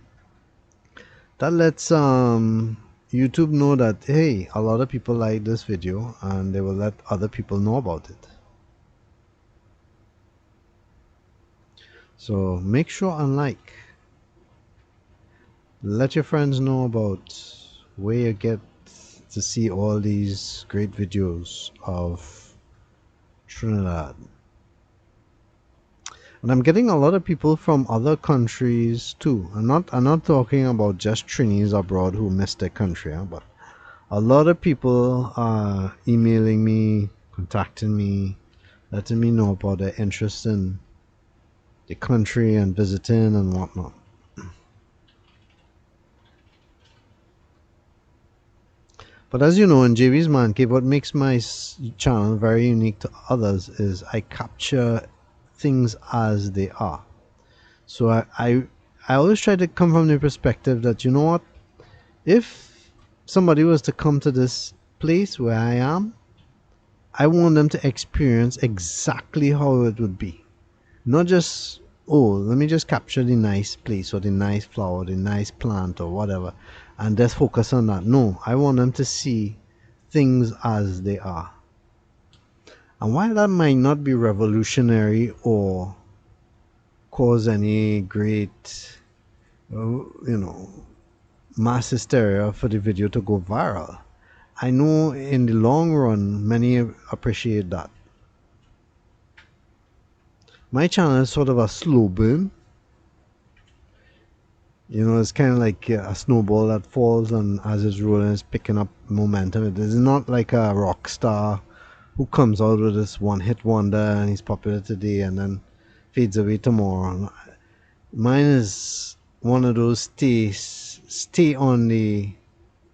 That lets YouTube know that, hey, a lot of people like this video, and they will let other people know about it. So make sure and like. Let your friends know about where you get to see all these great videos of Trinidad. And I'm getting a lot of people from other countries too. I'm not talking about just Trinis abroad who miss their country, but a lot of people are emailing me, contacting me, letting me know about their interest in the country and visiting and whatnot. But as you know, in JV's Man Cave, what makes my channel very unique to others is I capture things as they are. So I always try to come from the perspective that, you know what, if somebody was to come to this place where I am, I want them to experience exactly how it would be. Not just, oh, let me just capture the nice place or the nice flower, the nice plant or whatever, and just focus on that. No, I want them to see things as they are. And while that might not be revolutionary or cause any great, mass hysteria for the video to go viral, I know in the long run, many appreciate that. My channel is sort of a slow burn. It's kind of like a snowball that falls, and as it's rolling, it's picking up momentum. It is not like a rock star who comes out with this one-hit wonder and he's popular today and then fades away tomorrow. Mine is one of those stay on the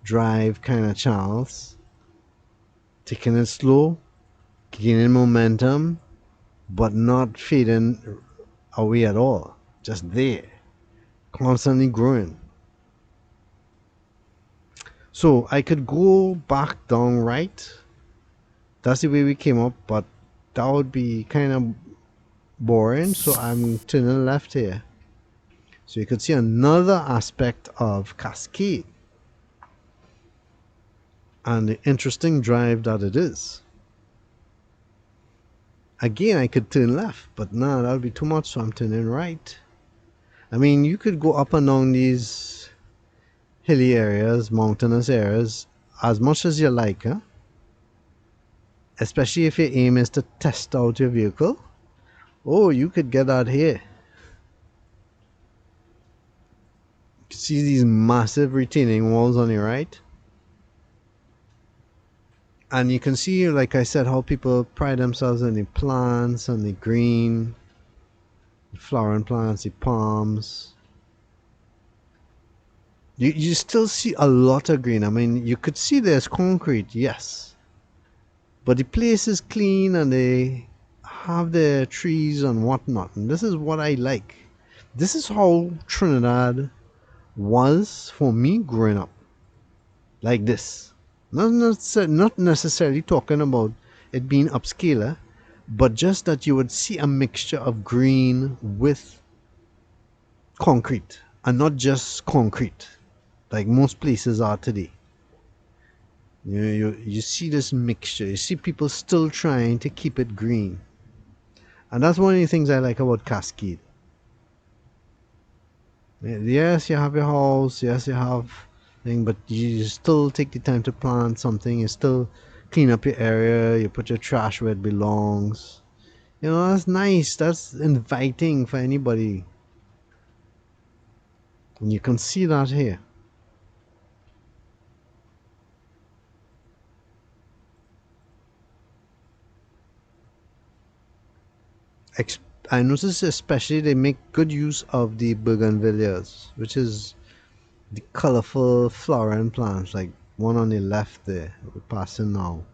drive kind of channels, taking it slow, gaining momentum, but not fading away at all. Just there, constantly growing. So I could go back down right. That's the way we came up, but that would be kind of boring. So I'm turning left here. So you could see another aspect of Cascade and the interesting drive that it is. Again, I could turn left, but no, that would be too much, so I'm turning right. I mean, you could go up and down these hilly areas, mountainous areas, as much as you like, huh? Especially if your aim is to test out your vehicle. Oh, you could get out here. See these massive retaining walls on your right? And you can see, like I said, how people pride themselves in the plants and the green, the flowering plants, the palms. You still see a lot of green. I mean, you could see there's concrete, yes. But the place is clean and they have their trees and whatnot. And this is what I like. This is how Trinidad was for me growing up. Like this. Not necessarily talking about it being upscaler, but just that you would see a mixture of green with concrete and not just concrete like most places are today. You see this mixture. You see people still trying to keep it green. And that's one of the things I like about Cascade. Yes, you have your house, yes, you have thing, but you still take the time to plant something. You still clean up your area. You put your trash where it belongs. You know, that's nice. That's inviting for anybody. And you can see that here. I notice especially they make good use of the bougainvilleas, which is the colorful flowering plants, like one on the left there we're passing now.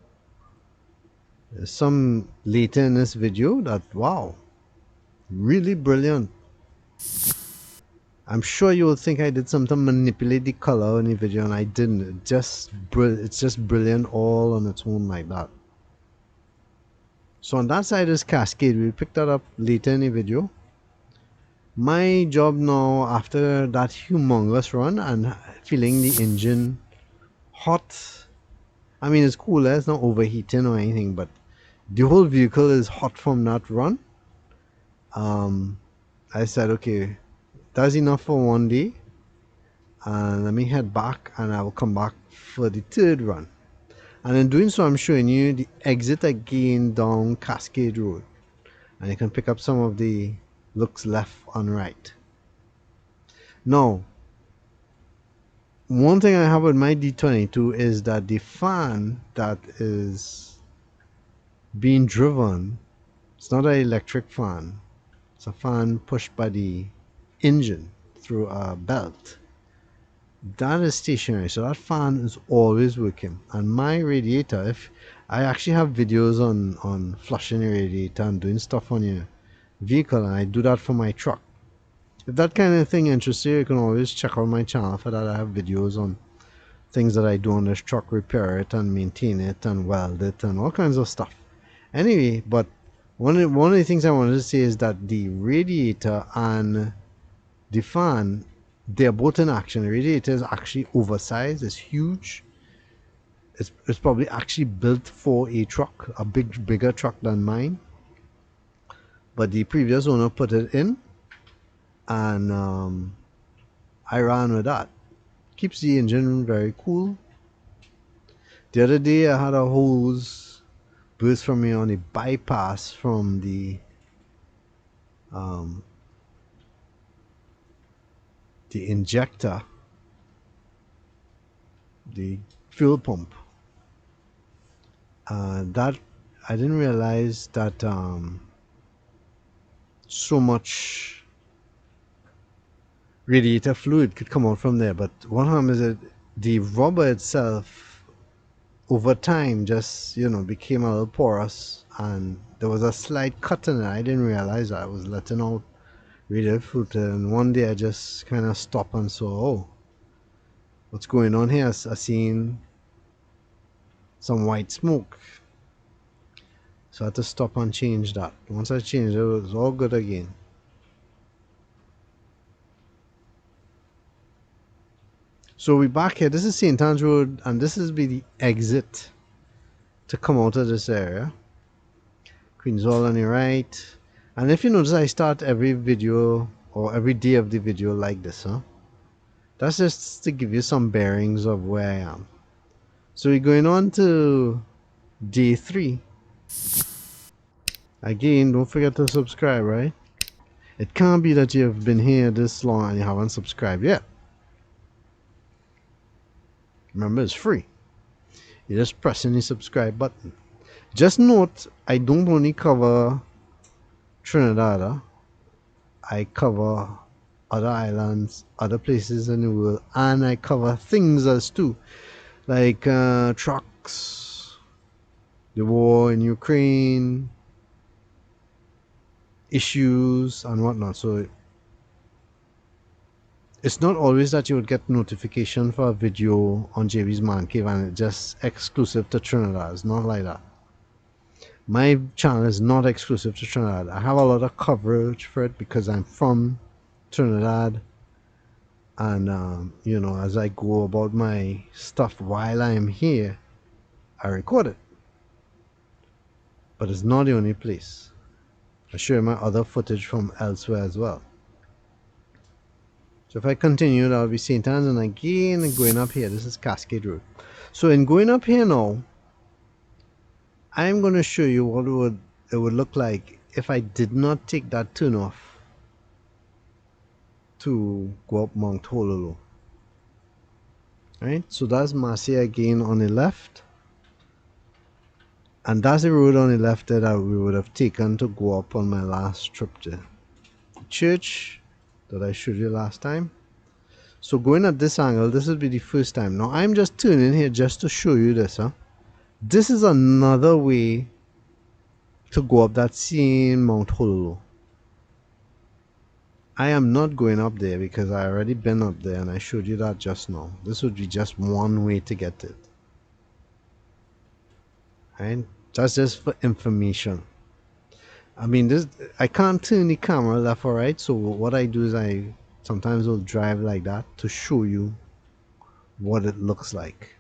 There's some later in this video that, wow, really brilliant. I'm sure you will think I did something to manipulate the color in the video, and I didn't. It's just brilliant all on its own like that. So on that side is Cascade. We'll pick that up later in the video. My job now, after that humongous run and feeling the engine hot, I mean it's cooler, it's not overheating or anything, but the whole vehicle is hot from that run. I said, okay, that's enough for one day, and let me head back and I will come back for the third run. And in doing so, I'm showing you the exit again down Cascade Road, and you can pick up some of the looks left and right. Now, one thing I have with my D22 is that the fan that is being driven, it's not an electric fan, it's a fan pushed by the engine through a belt. That is stationary, so that fan is always working. And my radiator, if I actually have videos on flushing your radiator and doing stuff on your vehicle, and I do that for my truck. If that kind of thing interests you, you can always check out my channel for that. I have videos on things that I do on this truck, repair it and maintain it and weld it and all kinds of stuff. Anyway, but one of the things I wanted to say is that the radiator and the fan, they're both in action. The radiator is actually oversized, it's huge. It's probably actually built for a truck, a bigger truck than mine. But the previous owner put it in, and I ran with that. Keeps the engine very cool. The other day I had a hose burst from me on a bypass from um, the injector, the fuel pump. That I didn't realize that so much radiator fluid could come out from there. But what happened is that the rubber itself, over time, just became a little porous, and there was a slight cut in it. I didn't realize that I was letting out radiator fluid, and one day I just kind of stopped and saw, oh, what's going on here? I seen some white smoke, so I had to stop and change that. Once I changed it, it was all good again. So we're back here. This is St. Anne's Road, and this is be the exit to come out of this area. Queen's Hall on your right. And if you notice, I start every video or every day of the video like this, huh? That's just to give you some bearings of where I am. So we're going on to day 3. Again, don't forget to subscribe, right? It can't be that you've been here this long and you haven't subscribed yet. Remember, it's free. You're just pressing the subscribe button. Just note, I don't only cover Trinidad. I cover other islands, other places in the world, and I cover things as too, like trucks, the war in Ukraine, issues, and whatnot. So it's not always that you would get notification for a video on JB's Man Cave and it's just exclusive to Trinidad. It's not like that. My channel is not exclusive to Trinidad. I have a lot of coverage for it because I'm from Trinidad, and as I go about my stuff while I'm here, I record it. But it's not the only place. I show you my other footage from elsewhere as well. So if I continue, that will be St. Anne's, and again going up here, this is Cascade Rd. So in going up here now, I'm going to show you what it would look like if I did not take that turn off to go up Mount Hololo. Right, so that's Marcia again on the left, and that's the road on the left that we would have taken to go up on my last trip there. The church that I showed you last time. So going at this angle, this will be the first time. Now I'm just turning here just to show you this. This is another way to go up that same Mount Hololo. I am not going up there because I already been up there and I showed you that just now. This would be just one way to get it. Right? That's just for information. I mean, I can't turn the camera left or right, so what I do is I sometimes will drive like that to show you what it looks like.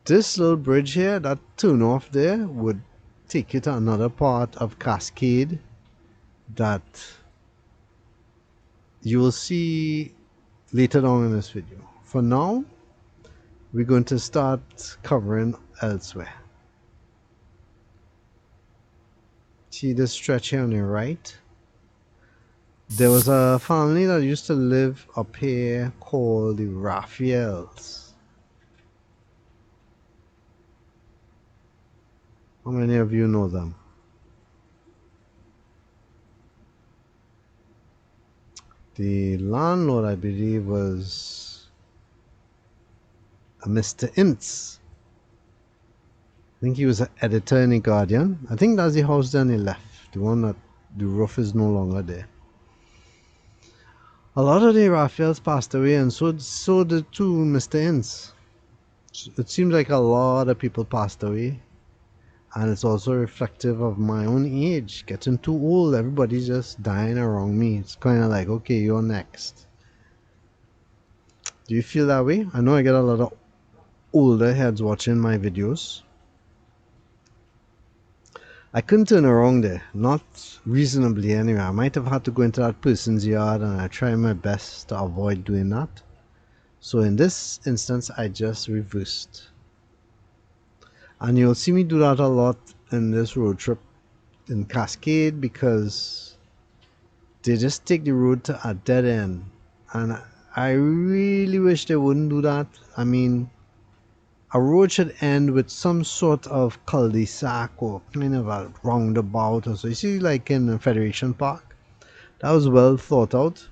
This little bridge here, that turn off there, would take you to another part of Cascade that you will see later on in this video. For now, we're going to start covering elsewhere. See this stretch here on the right? There was a family that used to live up here called the Raphaels. How many of you know them? The landlord, I believe, was a Mr. Ince. I think he was an editor in the Guardian. I think that's the house on the left, the one that the roof is no longer there. A lot of the Raphaels passed away, and so did too Mr. Ince. It seems like a lot of people passed away, and it's also reflective of my own age, getting too old. Everybody's just dying around me. It's kind of like, okay, you're next. Do you feel that way? I know I get a lot of older heads watching my videos. I couldn't turn around there, not reasonably anyway. I might have had to go into that person's yard, and I try my best to avoid doing that. So in this instance, I just reversed. And you'll see me do that a lot in this road trip in Cascade, because they just take the road to a dead end. And I really wish they wouldn't do that. I mean, a road should end with some sort of cul-de-sac or kind of a roundabout or so. You see, like in Federation Park, that was well thought out.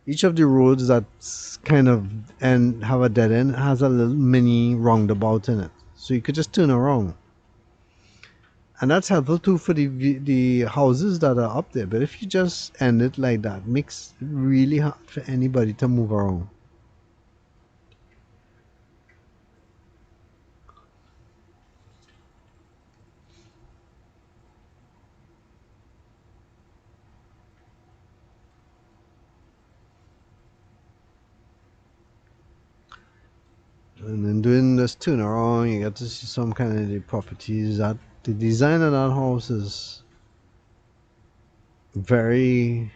Each of the roads that's kind of and have a dead end has a little mini roundabout in it, so you could just turn around, and that's helpful too for the houses that are up there. But if you just end it like that, it makes it really hard for anybody to move around. And then doing this turnaround, you get to see some kind of the properties. That the design of that house is very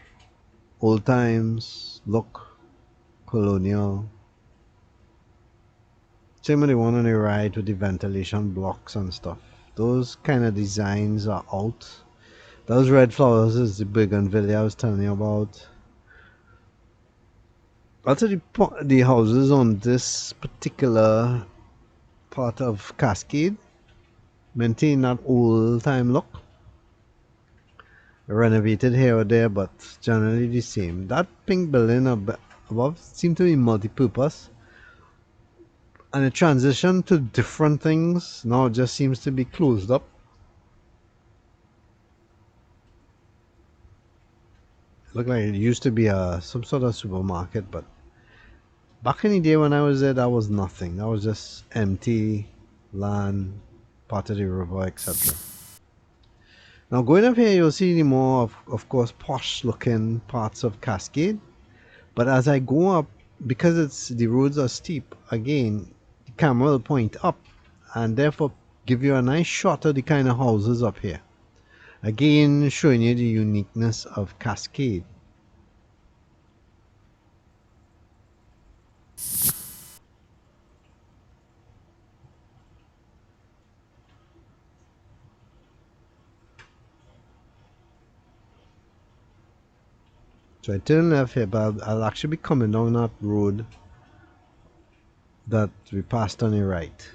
old times look, colonial. Same with the one on the right with the ventilation blocks and stuff. Those kind of designs are out. Those red flowers is the bougainvillea I was telling you about. Also, the houses on this particular part of Cascade maintain that old time look. Renovated here or there, but generally the same. That pink building above seemed to be multi-purpose, and the transition to different things now just seems to be closed up. It looked like it used to be some sort of supermarket, but back in the day when I was there, that was nothing. That was just empty land, part of the river, etc. Now going up here, you'll see the more, of course, posh-looking parts of Cascade. But as I go up, because the roads are steep, again, the camera will point up and therefore give you a nice shot of the kind of houses up here. Again, showing you the uniqueness of Cascade. So I turn left here, but I'll actually be coming down that road that we passed on the right.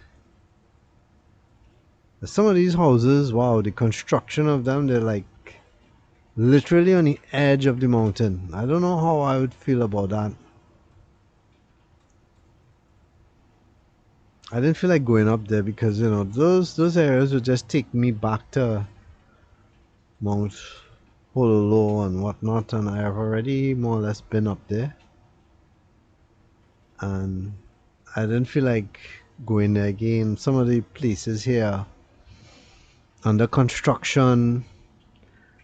Some of these houses, wow, the construction of them, they're like literally on the edge of the mountain. I don't know how I would feel about that. I didn't feel like going up there because those areas would just take me back to Mount Hololo and whatnot, and I have already more or less been up there, and I didn't feel like going there again. Some of the places here under construction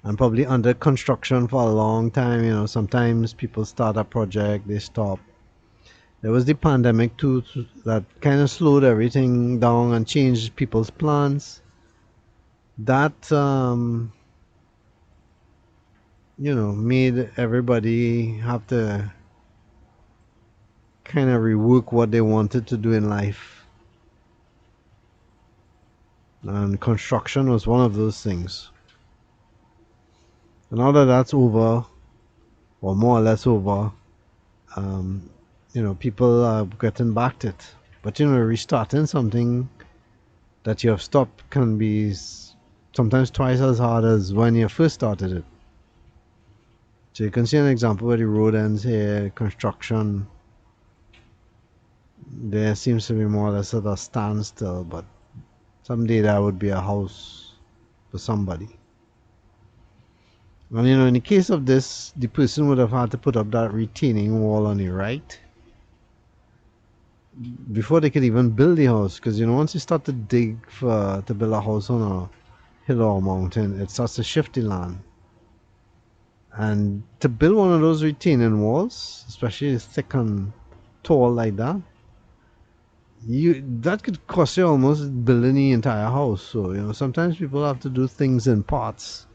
and probably under construction for a long time. Sometimes people start a project, they stop. There was the pandemic too, that kind of slowed everything down and changed people's plans. That made everybody have to kind of rework what they wanted to do in life. And construction was one of those things. And now that that's over, or more or less over, um, people are getting back to it. But restarting something that you have stopped can be sometimes twice as hard as when you first started it. So you can see an example where the road ends here, construction. There seems to be more or less at a standstill, but someday that would be a house for somebody. And in the case of this, the person would have had to put up that retaining wall on the right before they could even build the house. Because once you start to dig to build a house on a hill or a mountain, it starts to shift the land. And to build one of those retaining walls, especially thick and tall like that, that could cost you almost building the entire house. So sometimes people have to do things in parts.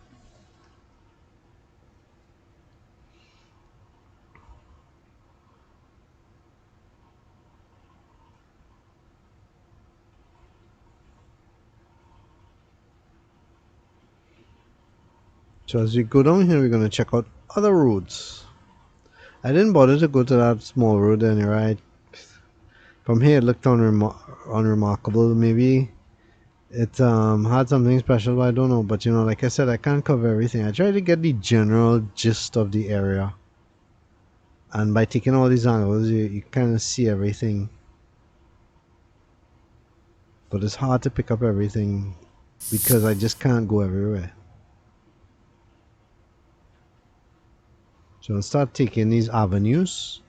So as we go down here, we're going to check out other roads. I didn't bother to go to that small road on the right. From here, it looked unremarkable. Maybe it had something special, but I don't know. But like I said, I can't cover everything. I try to get the general gist of the area, and by taking all these angles, you kind of see everything. But it's hard to pick up everything because I just can't go everywhere. So I'll start taking these avenues.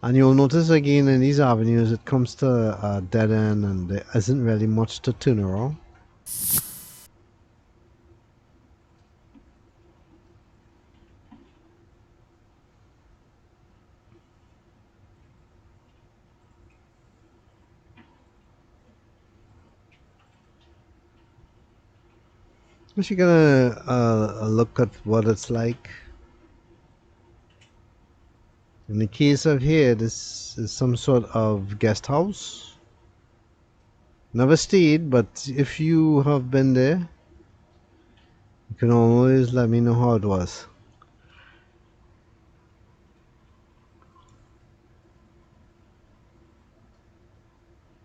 And you'll notice again in these avenues it comes to a dead end and there isn't really much to turn around. But you're gonna look at what it's like. In the case of here, this is some sort of guest house. Never stayed, but if you have been there, you can always let me know how it was.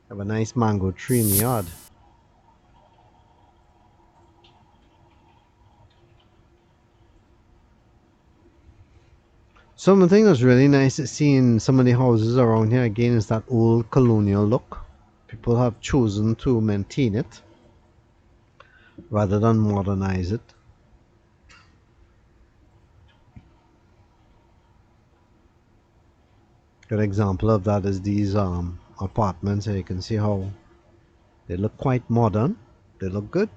Have a nice mango tree in the yard. Something that's really nice to see in some of the houses around here again is that old colonial look. People have chosen to maintain it rather than modernize it. Good example of that is these apartments. Here you can see how they look quite modern. They look good.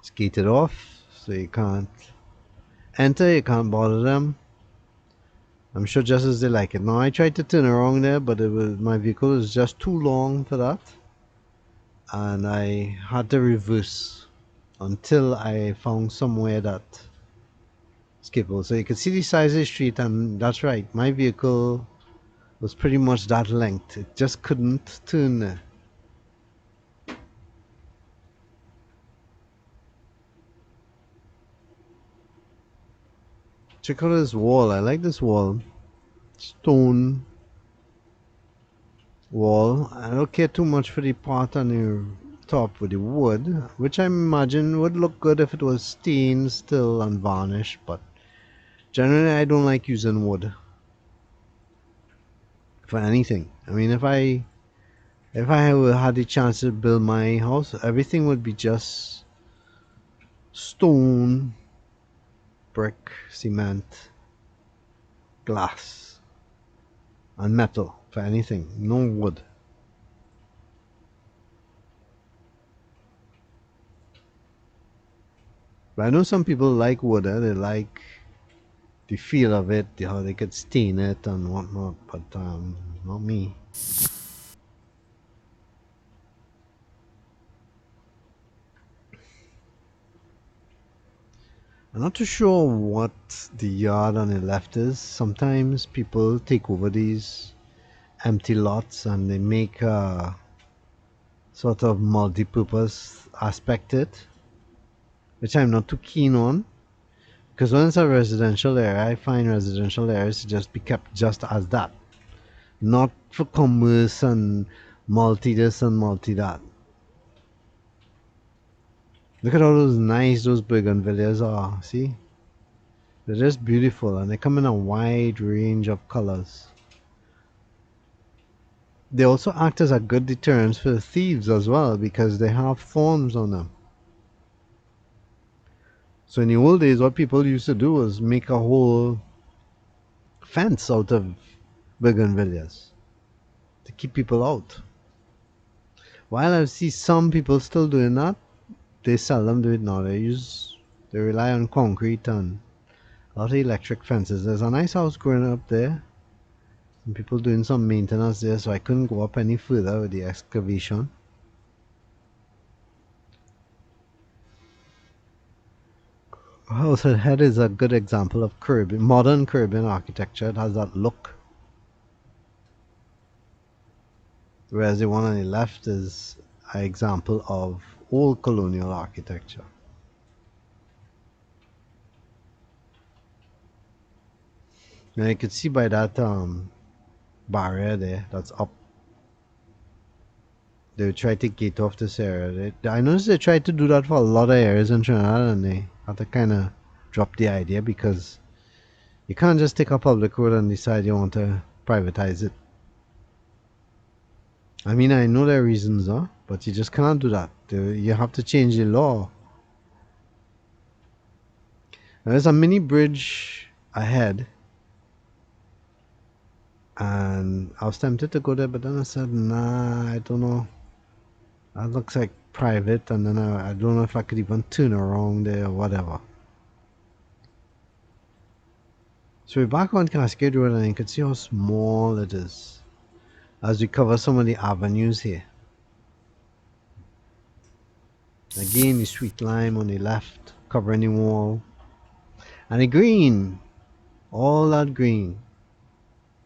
It's gated off, so you can't enter, you can't bother them. I'm sure just as they like it. Now I tried to turn around there, but my vehicle was just too long for that, and I had to reverse until I found somewhere that is capable. So you can see the size of the street, and that's right. My vehicle was pretty much that length. It just couldn't turn there. Check out this wall. I like this wall. Stone wall. I don't care too much for the part on the top with the wood, which I imagine would look good if it was stained still and varnished, but generally I don't like using wood for anything. I mean, if I had the chance to build my house, everything would be just stone, brick, cement, glass, and metal for anything. No wood. But I know some people like wood. They like the feel of it, how they could stain it and whatnot. But not me. I'm not too sure what the yard on the left is. Sometimes people take over these empty lots and they make a sort of multi-purpose aspect to it, which I'm not too keen on. Because when it's a residential area, I find residential areas to just be kept just as that, not for commerce and multi this and multi that. Look at all those nice those bougainvilleas are. See, they're just beautiful and they come in a wide range of colors. They also act as a good deterrent for thieves as well because they have thorns on them. So in the old days, what people used to do was make a whole fence out of bougainvilleas to keep people out. While I see some people still doing that, they seldom do it now. They rely on concrete and a lot of electric fences. There's a nice house growing up there. Some people doing some maintenance there, so I couldn't go up any further with the excavation. House Head is a good example of modern Caribbean architecture. It has that look. Whereas the one on the left is an example of old colonial architecture. Now you could see by that barrier there that's up, they would try to gate off this area. I noticed they tried to do that for a lot of areas in Trinidad, and they had to kind of drop the idea because you can't just take a public road and decide you want to privatize it. I mean, I know there are reasons, huh? But you just can't do that. You have to change the law. There's a mini bridge ahead, and I was tempted to go there, but then I said, nah, I don't know. That looks like private, and then I don't know if I could even turn around there or whatever. So we're back on Cascade Road, and you can see how small it is as we cover some of the avenues here. Again, the sweet lime on the left, covering the wall, and the green, all that green.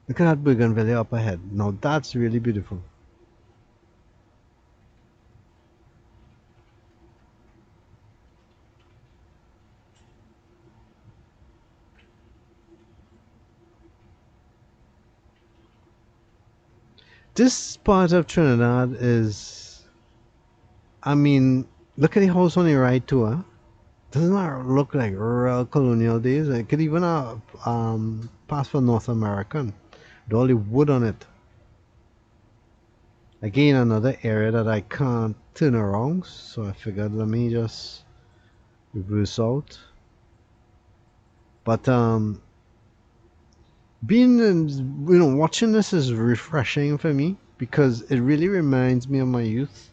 Look at that bougainvillea up ahead. Now that's really beautiful. This part of Trinidad is, I mean, look at the house on the right too, huh? Doesn't that look like real colonial days? It could even pass for North American. The only wood on it. Again, another area that I can't turn around, so I figured let me just reverse out. But being watching this is refreshing for me because it really reminds me of my youth,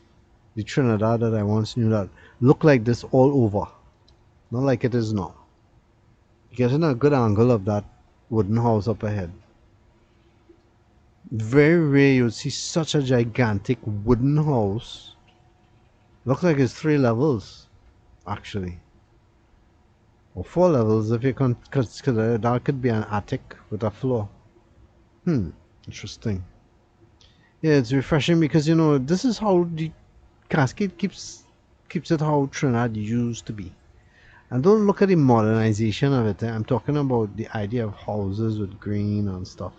the Trinidad that I once knew that looked like this all over, not like it is now. Getting a good angle of that wooden house up ahead. Very rare you'll see such a gigantic wooden house. Looks like it's 3 levels, actually. Or 4 levels if you consider that could be an attic with a floor. Interesting. Yeah, it's refreshing because this is how the Cascade keeps it how Trinidad used to be. And don't look at the modernization of it. I'm talking about the idea of houses with green and stuff.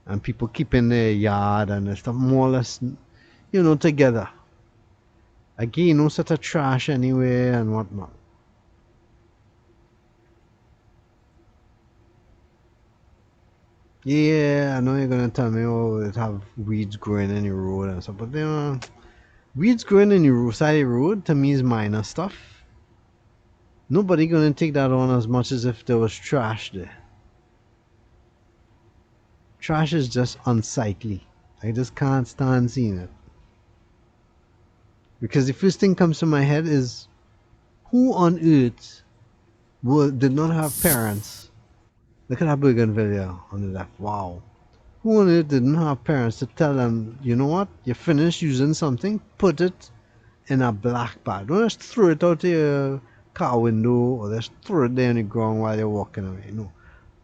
And people keeping their yard and their stuff more or less, together. Again, no sort of trash anywhere and whatnot. Yeah, I know you're gonna tell me, oh, it have weeds growing in your road and stuff, but weeds growing in your side of the road to me is minor stuff. Nobody gonna take that on as much as if there was trash there. Trash is just unsightly. I just can't stand seeing it. Because the first thing comes to my head is who on earth did not have parents? Look at that bougainvillea on the left. Wow. Who on earth didn't have parents to tell them, you know what? You finished using something, put it in a black bag. Don't just throw it out your car window or just throw it there on the ground while you're walking away. No.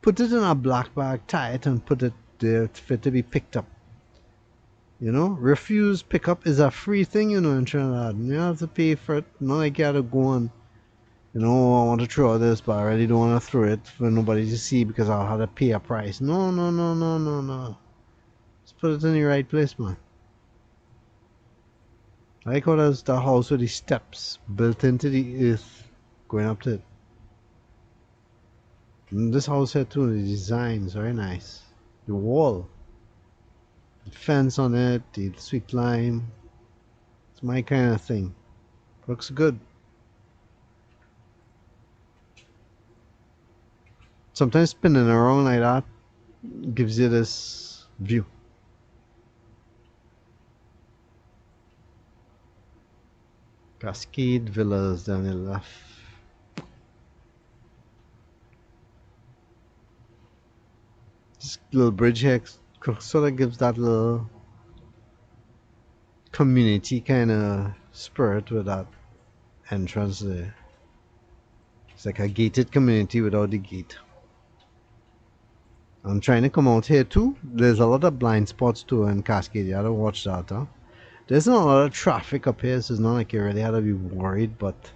Put it in a black bag, tie it, and put it there for it to be picked up. Refuse pickup is a free thing, in Trinidad. You don't have to pay for it. Not like you gotta go and, I want to throw this, but I really don't want to throw it for nobody to see because I'll have to pay a price. No, no, no, no, no, no. Just put it in the right place, man. I like how there's the house with the steps built into the earth going up to it. And this house here too, the design is very nice. The wall, the fence on it, the sweet lime. It's my kind of thing. Looks good. Sometimes spinning around like that gives you this view. Cascade Villas down the left. This little bridge here sort of gives that little community kind of spirit with that entrance there. It's like a gated community without the gate. I'm trying to come out here too. There's a lot of blind spots too in Cascade. You gotta watch that, huh? There's not a lot of traffic up here, so it's not like you really had to be worried, but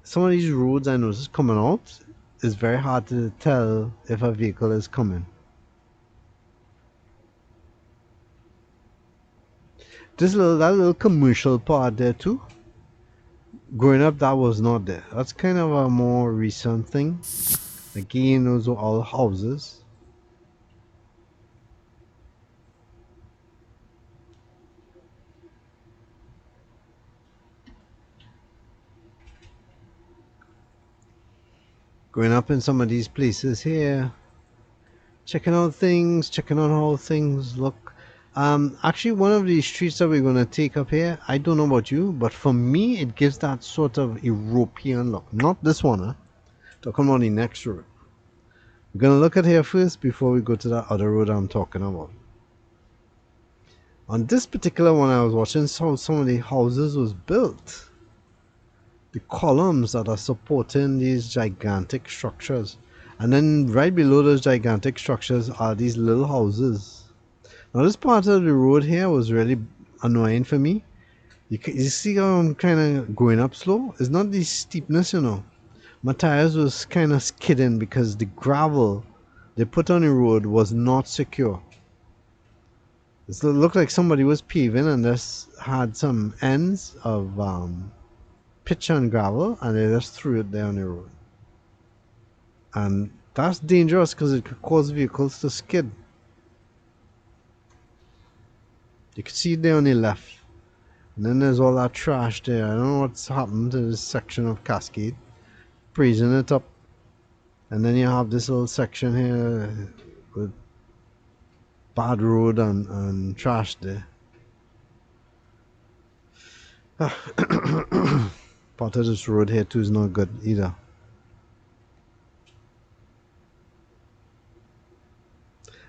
some of these roads I noticed coming out, it's very hard to tell if a vehicle is coming. That little commercial part there too. Growing up, that was not there. That's kind of a more recent thing. Again, those are all houses. Growing up in some of these places here, checking out things, checking out how things look. Actually, one of these streets that we're gonna take up here, I don't know about you, but for me, it gives that sort of European look. Not this one, huh? Talking about the next road. We're gonna look at here first before we go to that other road I'm talking about. On this particular one, I was watching how some of the houses was built. The columns that are supporting these gigantic structures, and then right below those gigantic structures are these little houses. Now this part of the road here was really annoying for me. You see how I'm kind of going up slow? It's not the steepness, you know. My tires was kind of skidding because the gravel they put on the road was not secure. It looked like somebody was paving and just had some ends of pitch and gravel and they just threw it there on the road. And that's dangerous because it could cause vehicles to skid. You can see it there on the left. And then there's all that trash there. I don't know what's happened to this section of Cascade. Freezing it up. And then you have this little section here with bad road and trash there. Part of this road here too is not good either.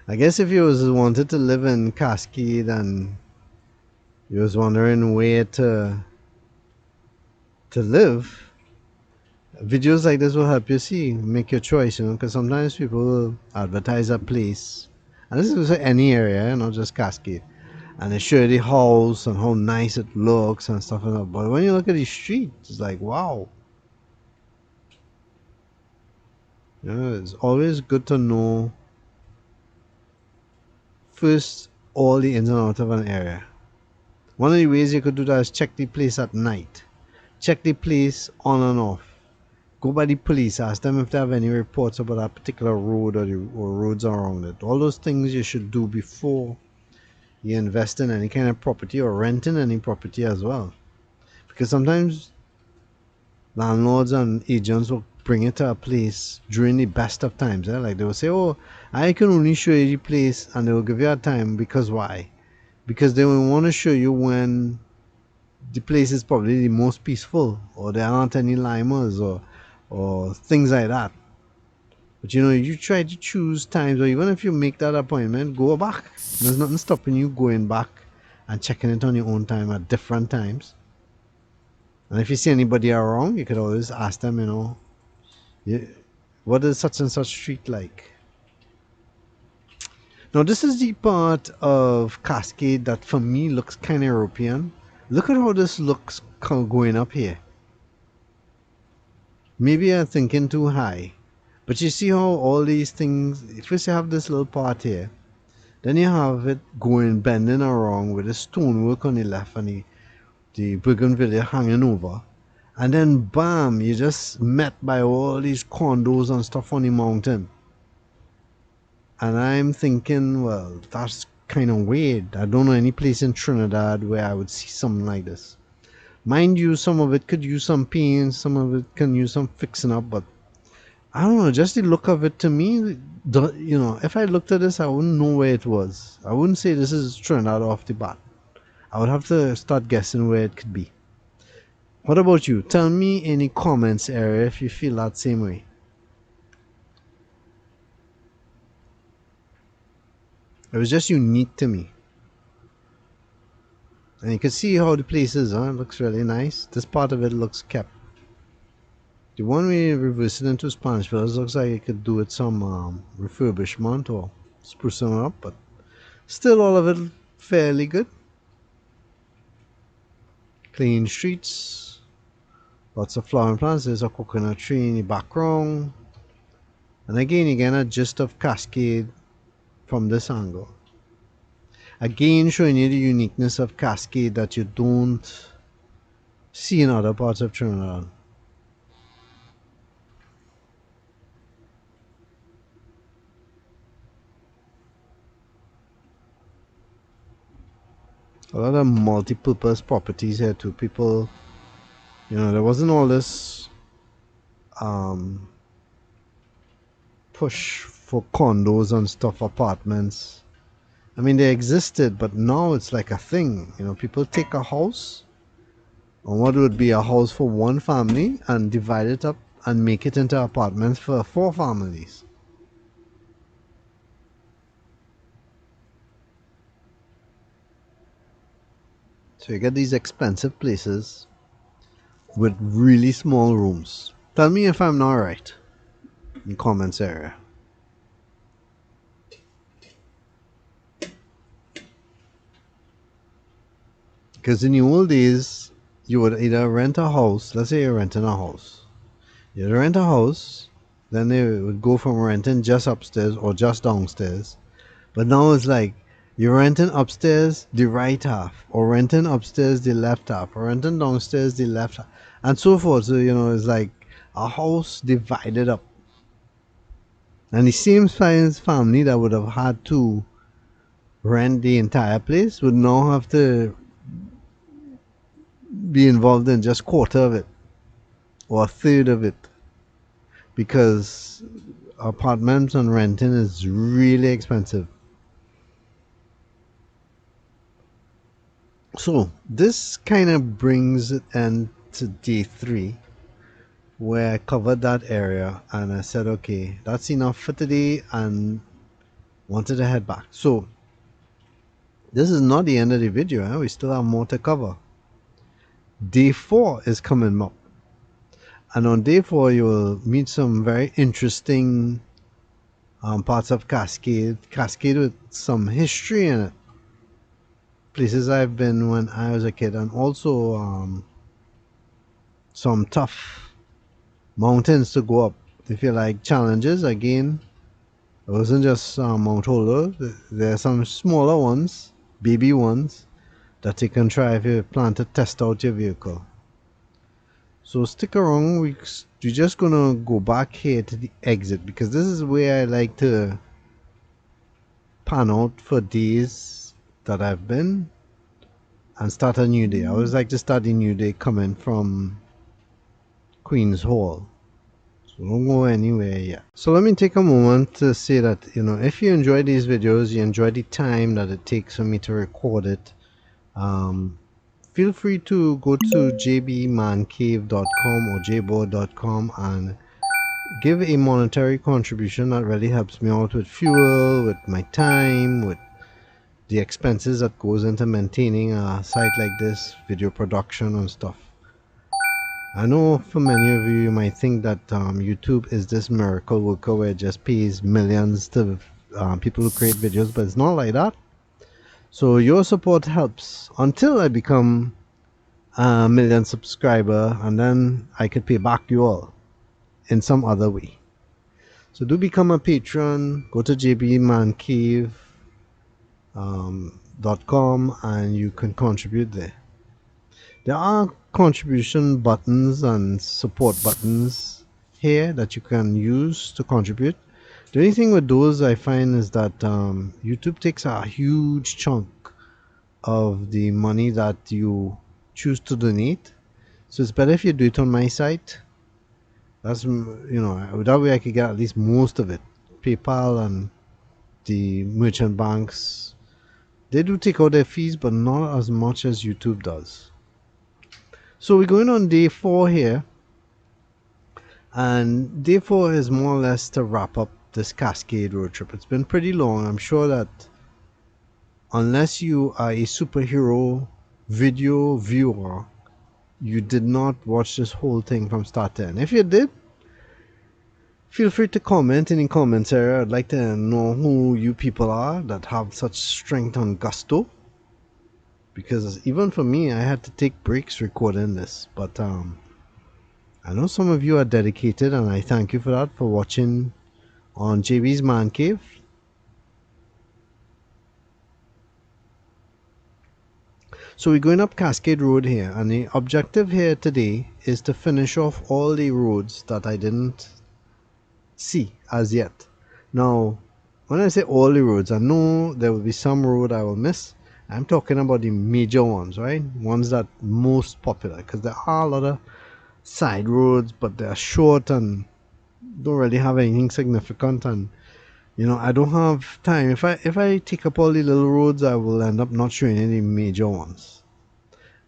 I guess if you was wanted to live in Cascade and you was wondering where to live, videos like this will help you see, make your choice, you know, because sometimes people will advertise a place, and this is any area, not just Cascade, and they show you the house and how nice it looks and stuff like that. But when you look at the street, it's like, wow. You know, it's always good to know first all the ins and outs of an area. One of the ways you could do that is check the place at night. Check the place on and off. Go by the police, ask them if they have any reports about that particular road or roads around it. All those things you should do before you invest in any kind of property or renting any property as well. Because sometimes landlords and agents will bring it to a place during the best of times. Like they will say, oh, I can only show you the place, and they will give you a time because why? Because they will want to show you when the place is probably the most peaceful or there aren't any limers or things like that. But you know, you try to choose times, or even if you make that appointment, go back. There's nothing stopping you going back and checking it on your own time at different times. And if you see anybody around, you could always ask them, you know, what is such and such street like? Now this is the part of Cascade that for me looks kind of European. Look at how this looks going up here. Maybe I'm thinking too high. But you see how all these things, first you have this little part here. Then you have it going, bending around with the stonework on the left and the bougainvillea hanging over. And then bam, you just met by all these condos and stuff on the mountain. And I'm thinking, well, that's kind of weird. I don't know any place in Trinidad where I would see something like this. Mind you, some of it could use some paint, some of it can use some fixing up, but I don't know, just the look of it to me, you know, if I looked at this, I wouldn't know where it was. I wouldn't say this is Trinidad off the bat. I would have to start guessing where it could be. What about you? Tell me in the comments area if you feel that same way. It was just unique to me. And you can see how the place is, huh? It looks really nice. This part of it looks kept. The one we reversed it into Spanish Villas looks like it could do with some refurbishment or sprucing up, but still all of it fairly good. Clean streets, lots of flowering plants. There's a coconut tree in the background. And again, you get a gist of Cascade from this angle. Again, showing you the uniqueness of Cascade that you don't see in other parts of Trinidad. A lot of multi-purpose properties here too. People, there wasn't all this um, push for condos and stuff, apartments. I mean, they existed, but now it's like a thing. People take a house, or what would be a house for one family, and divide it up and make it into apartments for 4 families. So you get these expensive places with really small rooms. Tell me if I'm not right in the comments area. Because in the old days, you would either rent a house. Let's say you're renting a house. You'd rent a house, then they would go from renting just upstairs or just downstairs. But now it's like you're renting upstairs the right half, or renting upstairs the left half, or renting downstairs the left half, and so forth. So it's like a house divided up. And the same size family that would have had to rent the entire place would now have to be involved in just quarter of it or a third of it, because apartments and renting is really expensive. So this kind of brings it into day 3, where I covered that area and I said, okay, that's enough for today, and wanted to head back. So this is not the end of the video, eh? We still have more to cover. Day 4 is coming up, and on day 4 you will meet some very interesting parts of Cascade with some history in it, places I've been when I was a kid, and also some tough mountains to go up. If you like challenges, again, it wasn't just Mount Hololo. There are some smaller ones, baby ones, that you can try if you plan to test out your vehicle. So stick around. We're just gonna go back here to the exit, because this is where I like to pan out for days that I've been and start a new day. I always like to start the new day coming from Queen's Hall. So don't go anywhere yet. So let me take a moment to say that, if you enjoy these videos, you enjoy the time that it takes for me to record it, feel free to go to jbmancave.com or jboard.com and give a monetary contribution. That really helps me out with fuel, with my time, with the expenses that goes into maintaining a site like this, video production and stuff. I know for many of you, you might think that YouTube is this miracle worker where it just pays millions to people who create videos, but it's not like that. So your support helps until I become a million subscriber, and then I could pay back you all in some other way. So do become a patron. Go to jbmancave.com and you can contribute there. There are contribution buttons and support buttons here that you can use to contribute. The only thing with those I find is that YouTube takes a huge chunk of the money that you choose to donate. So it's better if you do it on my site. That's, that way I could get at least most of it. PayPal and the merchant banks, they do take out their fees, but not as much as YouTube does. So we're going on day 4 here, and day 4 is more or less to wrap up this Cascade road trip. It's been pretty long. I'm sure that unless you are a superhero video viewer, you did not watch this whole thing from start to end. If you did, feel free to comment in the comments area. I'd like to know who you people are that have such strength and gusto, because even for me, I had to take breaks recording this, but I know some of you are dedicated, and I thank you for that, for watching on JB's Man Cave. So we're going up Cascade Road here, and the objective here today is to finish off all the roads that I didn't see as yet. Now, when I say all the roads, I know there will be some road I will miss. I'm talking about the major ones, right? Ones that most popular, because there are a lot of side roads, but they're short and don't really have anything significant. And I don't have time. If I take up all the little roads, I will end up not showing any major ones.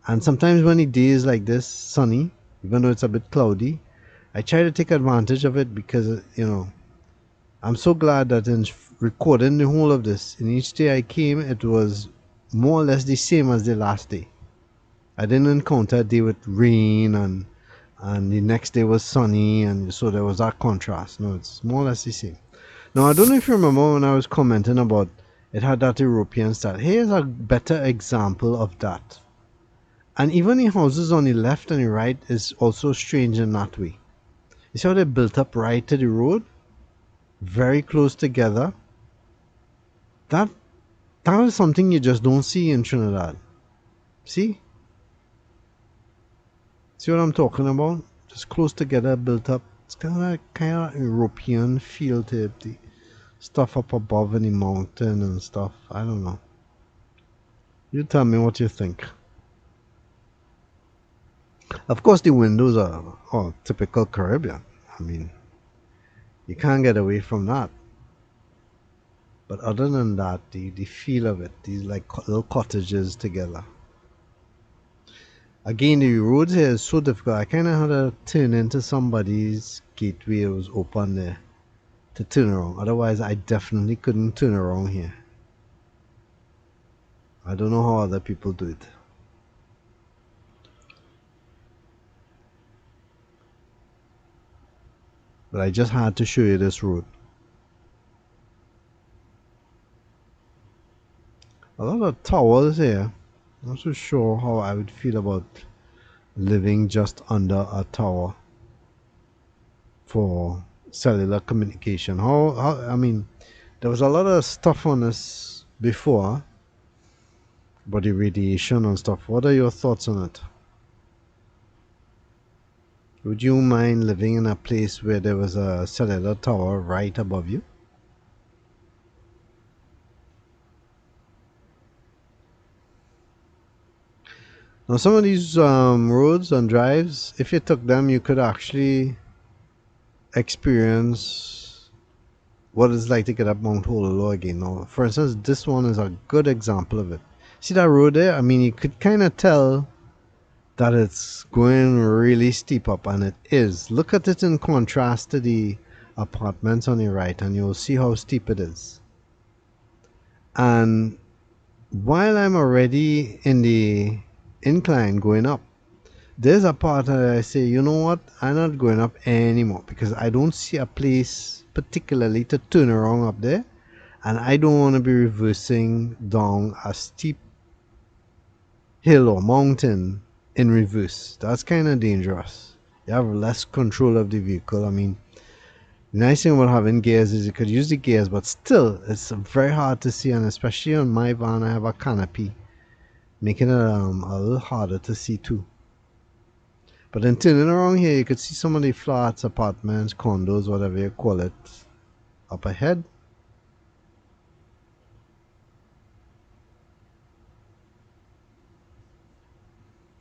And sometimes when the day is like this, sunny, even though it's a bit cloudy, I try to take advantage of it because I'm so glad that in recording the whole of this, in each day I came, it was more or less the same as the last day. I didn't encounter a day with rain and the next day was sunny, and so there was that contrast. No, it's more or less the same. Now, I don't know if you remember when I was commenting about it had that European style. Here's a better example of that. And even the houses on the left and the right is also strange in that way. You see how they're built up right to the road? Very close together. That that is something you just don't see in Trinidad. See? See what I'm talking about? Just close together, built up. It's kind of European feel to it. The stuff up above in the mountain and stuff. I don't know. You tell me what you think. Of course, the windows are typical Caribbean. I mean, you can't get away from that. But other than that, the feel of it, these like little cottages together. Again, the roads here is so difficult. I kind of had to turn into somebody's gateway. It was open there to turn around. Otherwise, I definitely couldn't turn around here. I don't know how other people do it. But I just had to show you this road. A lot of towers here. I'm not so sure how I would feel about living just under a tower for cellular communication. I mean, there was a lot of stuff on this before about the radiation and stuff. What are your thoughts on it? Would you mind living in a place where there was a cellular tower right above you? Now, some of these roads and drives, if you took them, you could actually experience what it's like to get up Mount Hololo again. Now, for instance, this one is a good example of it. See that road there? I mean, you could kind of tell that it's going really steep up, and it is. Look at it in contrast to the apartments on the right, and you'll see how steep it is. And while I'm already in the incline going up, there's a part that I say, you know what, I'm not going up anymore because I don't see a place particularly to turn around up there, and I don't want to be reversing down a steep hill or mountain in reverse. That's kind of dangerous. You have less control of the vehicle. I mean, the nice thing about having gears is you could use the gears, but still, it's very hard to see, and especially on my van, I have a canopy, making it a little harder to see too. But then turning around here, you could see some of the flats, apartments, condos, whatever you call it, up ahead.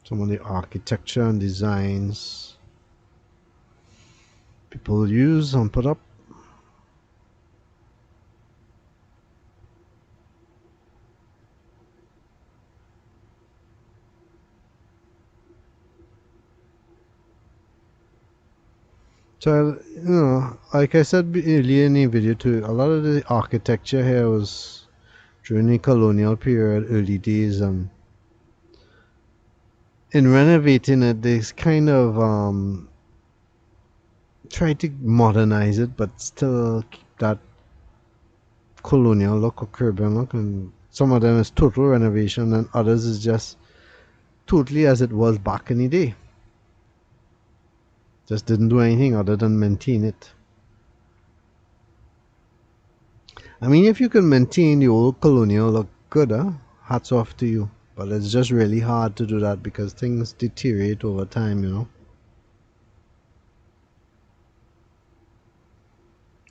Some of the architecture and designs people use and put up. So, like I said earlier in the video too, a lot of the architecture here was during the colonial period, early days, and in renovating it, they kind of try to modernize it, but still keep that colonial look or Caribbean look. And some of them is total renovation, and others is just totally as it was back in the day. Just didn't do anything other than maintain it. I mean, if you can maintain the old colonial look good, huh? Hats off to you. But it's just really hard to do that because things deteriorate over time, you know.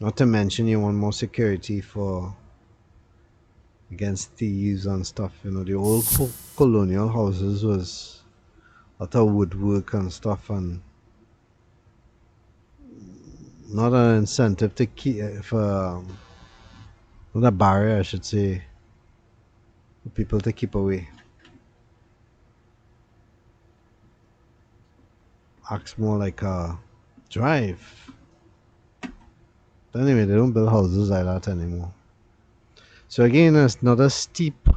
Not to mention you want more security for against thieves and stuff. You know, the old colonial houses was a lot of woodwork and stuff, and not an incentive to keep for not a barrier, I should say, for people to keep away. Acts more like a drive. But anyway, they don't build houses like that anymore. So again, it's not a steep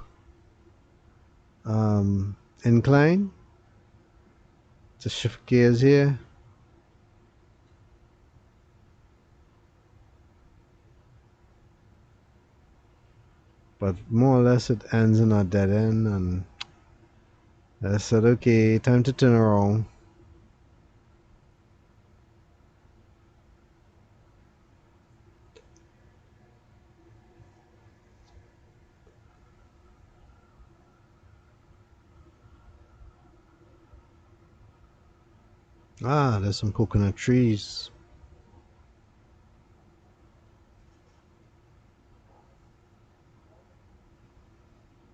incline. To shift gears here. But more or less it ends in a dead end, and I said, okay, time to turn around. Ah, there's some coconut trees.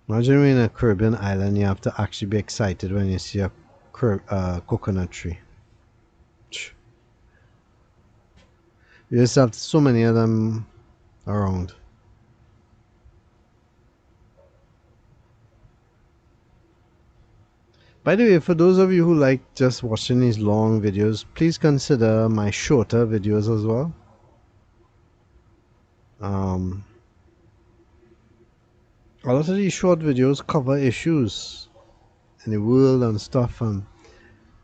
Imagine we're in a Caribbean island, you have to actually be excited when you see a coconut tree. You just have so many of them around. By the way, for those of you who like just watching these long videos, please consider my shorter videos as well. Um, a lot of these short videos cover issues in the world and stuff, and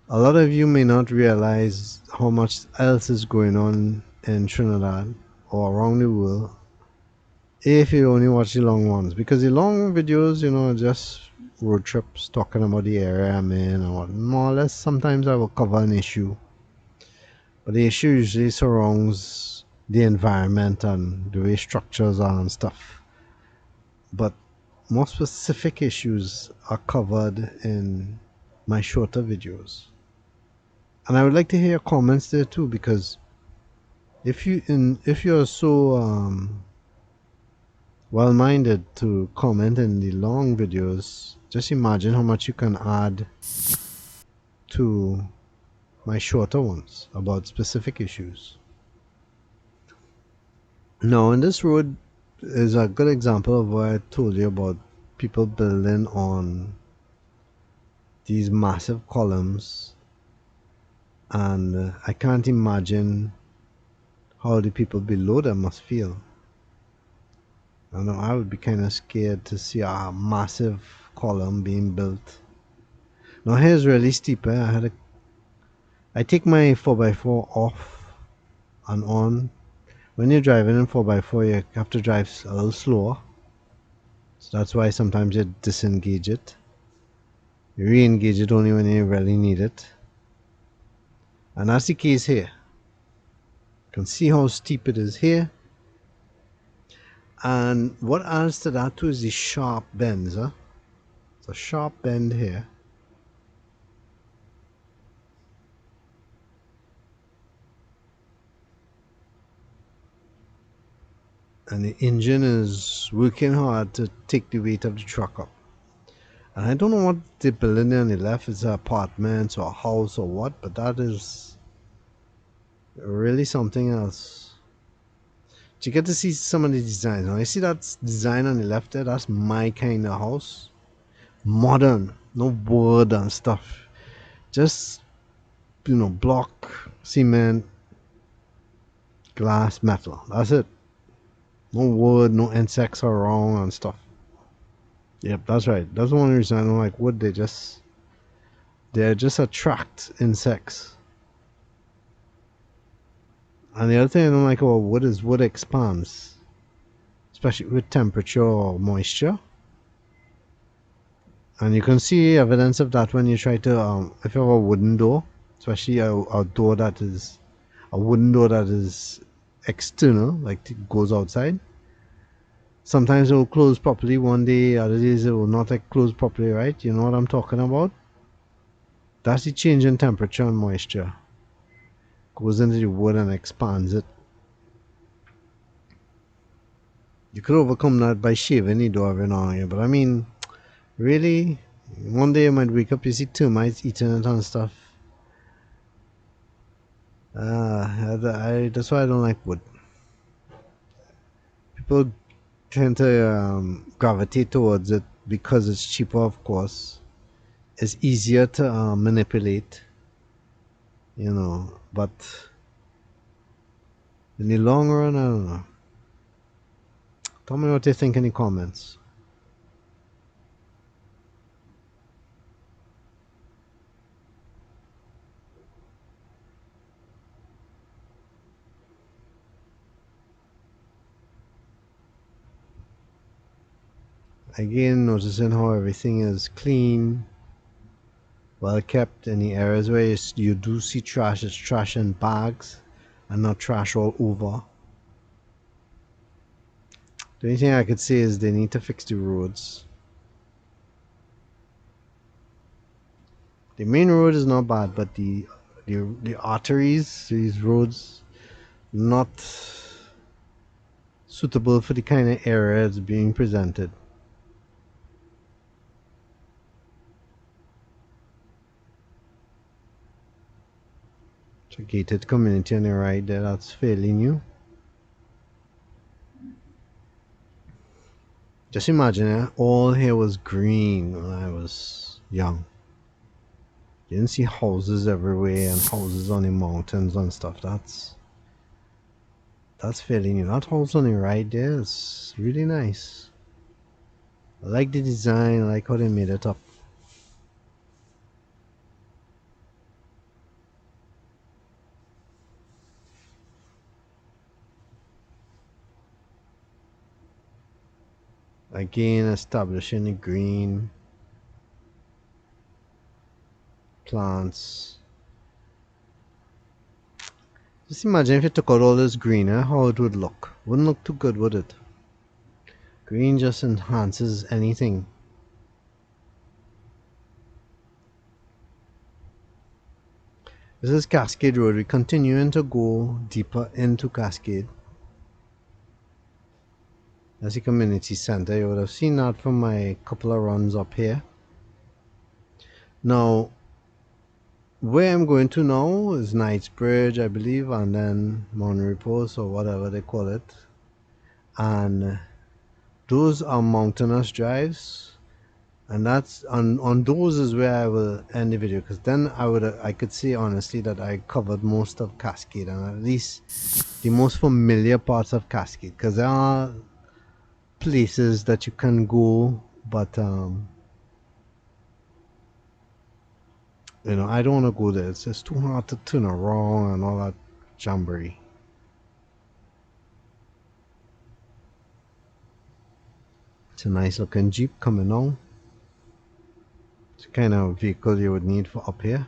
a lot of you may not realize how much else is going on in Trinidad or around the world if you only watch the long ones, because the long videos, you know, are just road trips talking about the area I'm in, or more or less sometimes I will cover an issue, but the issue usually surrounds the environment and the way structures are and stuff. But more specific issues are covered in my shorter videos. And I would like to hear your comments there too, because if you're so well-minded to comment in the long videos, just imagine how much you can add to my shorter ones about specific issues. Now, in this road is a good example of what I told you about people building on these massive columns, and I can't imagine how the people below them must feel. I know I would be kind of scared to see a massive column being built. Now here's really steep. I take my 4x4 off and on. When you're driving in 4x4, you have to drive a little slower. So that's why sometimes you disengage it. You re-engage it only when you really need it. And that's the case here. You can see how steep it is here. And what adds to that too is the sharp bends. Huh? It's a sharp bend here. And the engine is working hard to take the weight of the truck up. And I don't know what they're building there on the left. It's apartments or a house or what, but that is really something else. But you get to see some of the designs. Now, you see that design on the left there? That's my kind of house. Modern, no wood and stuff. Just, you know, block, cement, glass, metal. That's it. No wood, no insects around and stuff. Yep, that's right. That's one reason I don't like wood. They just attract insects. And the other thing I don't like about wood is wood expands, especially with temperature or moisture. And you can see evidence of that when you try to, if you have a wooden door, especially a door that is a wooden door that is external, like it goes outside. Sometimes it will close properly one day, other days it will not like close properly, right? You know what I'm talking about? That's the change in temperature and moisture. Goes into the wood and expands it. You could overcome that by shaving the door every now and again, but I mean, really? One day you might wake up, you see termites eating it and stuff. That's why I don't like wood. People tend to gravitate towards it because it's cheaper, of course. It's easier to manipulate, but in the long run, I don't know. Tell me what you think in the comments. Again, noticing how everything is clean, well kept. In the areas where you do see trash, it's trash in bags and not trash all over. The only thing I could say is they need to fix the roads. The main road is not bad, but the arteries, these roads, not suitable for the kind of area it's being presented. It's a gated community on the right there, that's fairly new. Just imagine all here was green when I was young. You didn't see houses everywhere and houses on the mountains and stuff. That's fairly new. That house on the right there is really nice. I like the design, I like how they made it up. Again, establishing the green plants. Just imagine if you took out all this green, how it would look. Wouldn't look too good, would it? Green just enhances anything. This is Cascade Road. We're continuing to go deeper into Cascade. That's the community center. You would have seen that from my couple of runs up here. Now, where I'm going to now is Knightsbridge, I believe, and then Mount Repose or whatever they call it. And those are mountainous drives, and that's on those is where I will end the video, because then I could say honestly that I covered most of Cascade, and at least the most familiar parts of Cascade, because there are places that you can go, but I don't want to go there. It's just too hard to turn around and all that jamboree. It's a nice looking Jeep coming on. It's the kind of vehicle you would need for up here.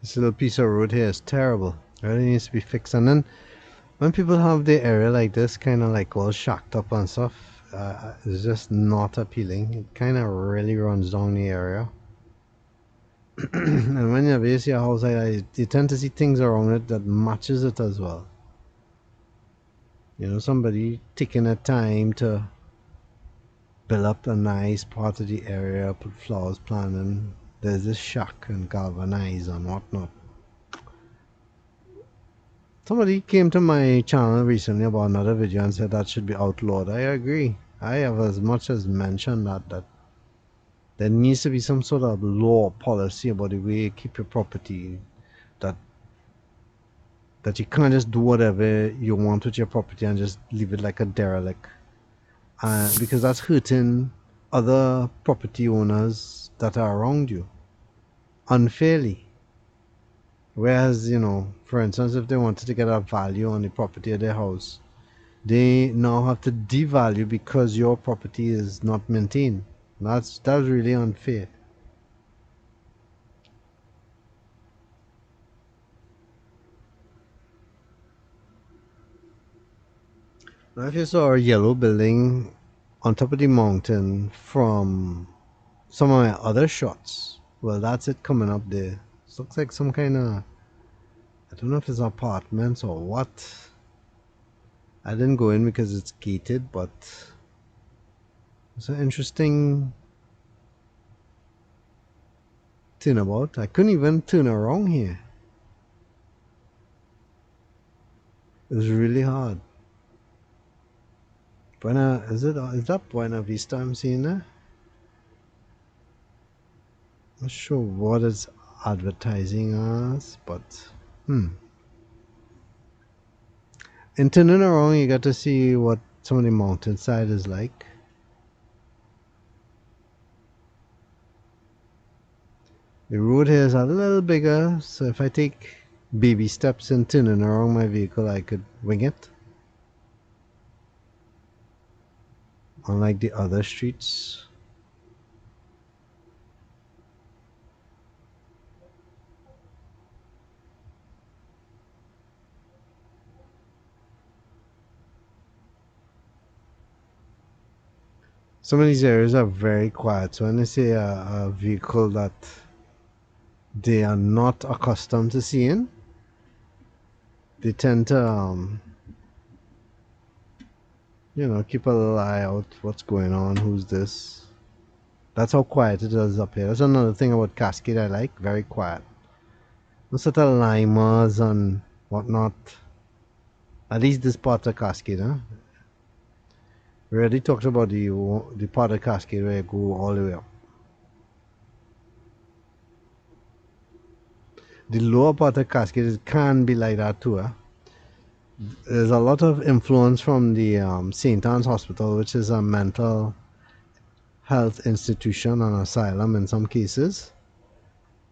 This little piece of road here is terrible. It really needs to be fixed. And then when people have the area like this, kind of like all shacked up and stuff, it's just not appealing. It kind of really runs down the area. And when you see a house like that, you tend to see things around it that matches it as well. Somebody taking their time to build up a nice part of the area, put flowers planted. There's this shack and galvanize and whatnot. Somebody came to my channel recently about another video and said that should be outlawed. I agree. I have as much as mentioned that there needs to be some sort of law policy about the way you keep your property, that you can't just do whatever you want with your property and just leave it like a derelict, because that's hurting other property owners that are around you unfairly. Whereas, for instance, if they wanted to get a value on the property of their house, they now have to devalue because your property is not maintained. That's really unfair. Now, if you saw a yellow building on top of the mountain from some of my other shots, well, that's it coming up there. It looks like some kind of, I don't know if it's apartments or what. I didn't go in because it's gated, but it's an interesting thing about. I couldn't even turn around here. It was really hard. Is that Buena Vista I'm seeing there? Not sure what it's advertising as, but in turning around you got to see what some of the mountainside is like. The road here is a little bigger, so if I take baby steps in turning around my vehicle, I could wing it. Unlike the other streets. Some of these areas are very quiet, so when they see a vehicle that they are not accustomed to seeing, they tend to keep a little eye out. What's going on? Who's this? That's how quiet it is up here. That's another thing about Cascade I like. Very quiet. No sort of limers and whatnot. At least this part of Cascade, huh? We already talked about the part of Cascade where you go all the way up. The lower part of Cascade can be like that too, huh? There's a lot of influence from the St. Anne's Hospital, which is a mental health institution and asylum in some cases.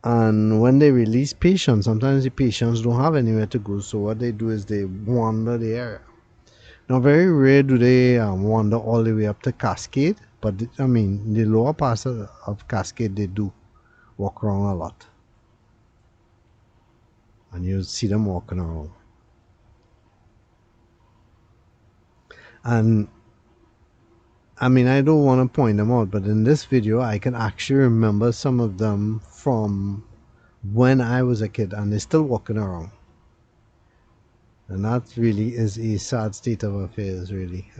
And when they release patients, sometimes the patients don't have anywhere to go, so what they do is they wander the area. Now, very rare do they wander all the way up to Cascade, but the lower parts of Cascade, they do walk around a lot. And you see them walking around. And I don't want to point them out, but in this video, I can actually remember some of them from when I was a kid, and they're still walking around. And that really is a sad state of affairs, really.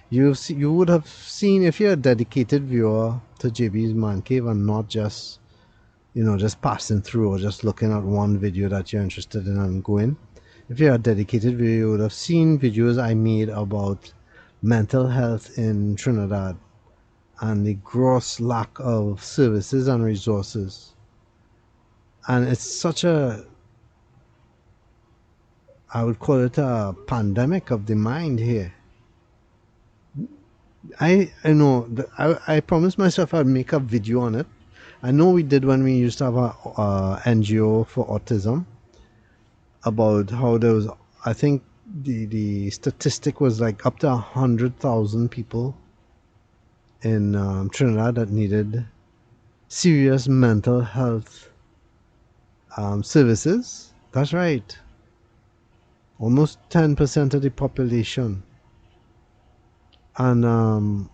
You would have seen, if you're a dedicated viewer to JB's Man Cave and not just, just passing through or just looking at one video that you're interested in and going. If you're a dedicated viewer, you would have seen videos I made about mental health in Trinidad and the gross lack of services and resources. And it's such a, I would call it a pandemic of the mind here. I know I promised myself I'd make a video on it. I know we did when we used to have a NGO for autism, about how there was, I think the statistic was like up to 100,000 people in Trinidad that needed serious mental health services. That's right. Almost 10% of the population. And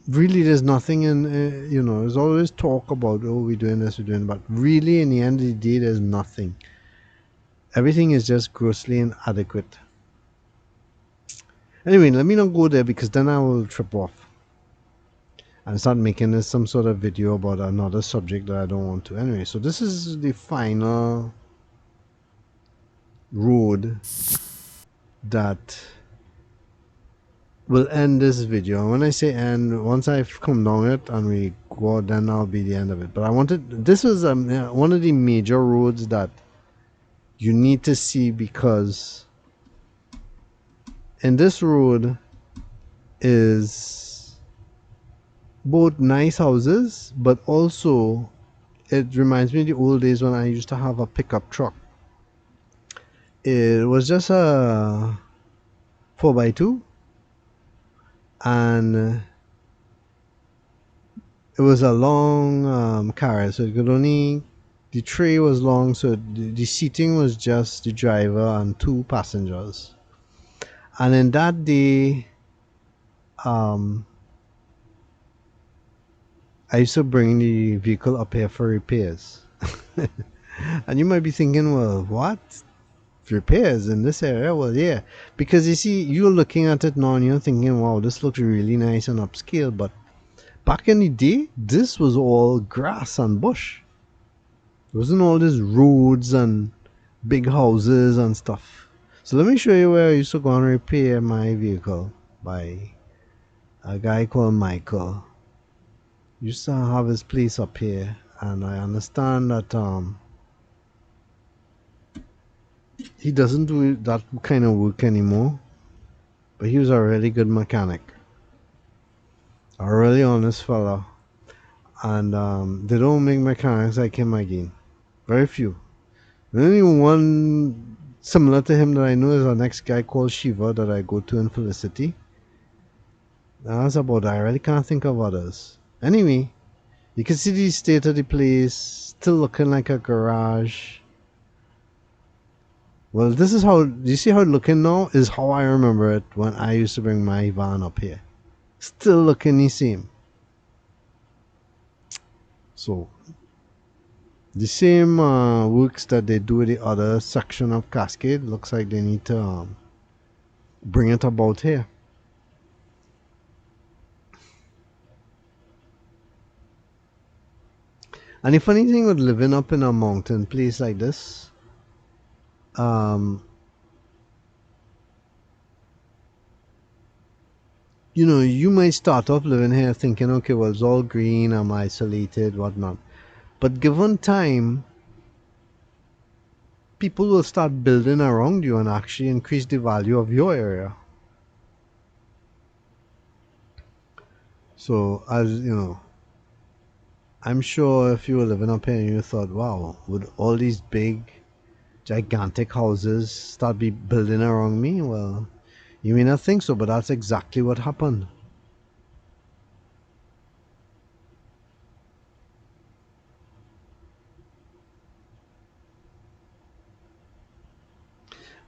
really there's nothing in, there's always talk about, oh, we're doing this, we're doing, but really in the end of the day, there's nothing. Everything is just grossly inadequate. Anyway, let me not go there because then I will trip off and start making this some sort of video about another subject that I don't want to. Anyway, so this is the final road that will end this video. And when I say end, once I've come down it and we go, then that'll be the end of it. But I wanted, this was one of the major roads that you need to see, because in this road is both nice houses, but also it reminds me of the old days when I used to have a pickup truck. It was just a 4x2, and it was a long carriage, so it could only, the tray was long, so the seating was just the driver and two passengers. And in that day, um, I used to bring the vehicle up here for repairs. And you might be thinking, well, what? Repairs in this area? Well, yeah. Because you see, you're looking at it now and you're thinking, wow, this looks really nice and upscale. But back in the day, this was all grass and bush. It wasn't all these roads and big houses and stuff. So let me show you where I used to go and repair my vehicle by a guy called Michael. Used to have his place up here, and I understand that he doesn't do that kind of work anymore. But he was a really good mechanic, a really honest fella, and they don't make mechanics like him again. Very few. The only one similar to him that I know is our next guy called Shiva that I go to in Felicity. That's about it. I really can't think of others. Anyway, you can see the state of the place, still looking like a garage. Well, this is how, you see how it's looking now? Is how I remember it when I used to bring my van up here. Still looking the same. So, the same works that they do with the other section of Cascade, looks like they need to bring it about here. And the funny thing with living up in a mountain place like this, um, you know, you might start off living here thinking, okay, well, it's all green, I'm isolated, whatnot. But given time, people will start building around you and actually increase the value of your area. So, as you know, I'm sure if you were living up here and you thought, wow, would all these big, gigantic houses start be building around me? Well, you may not think so, but that's exactly what happened.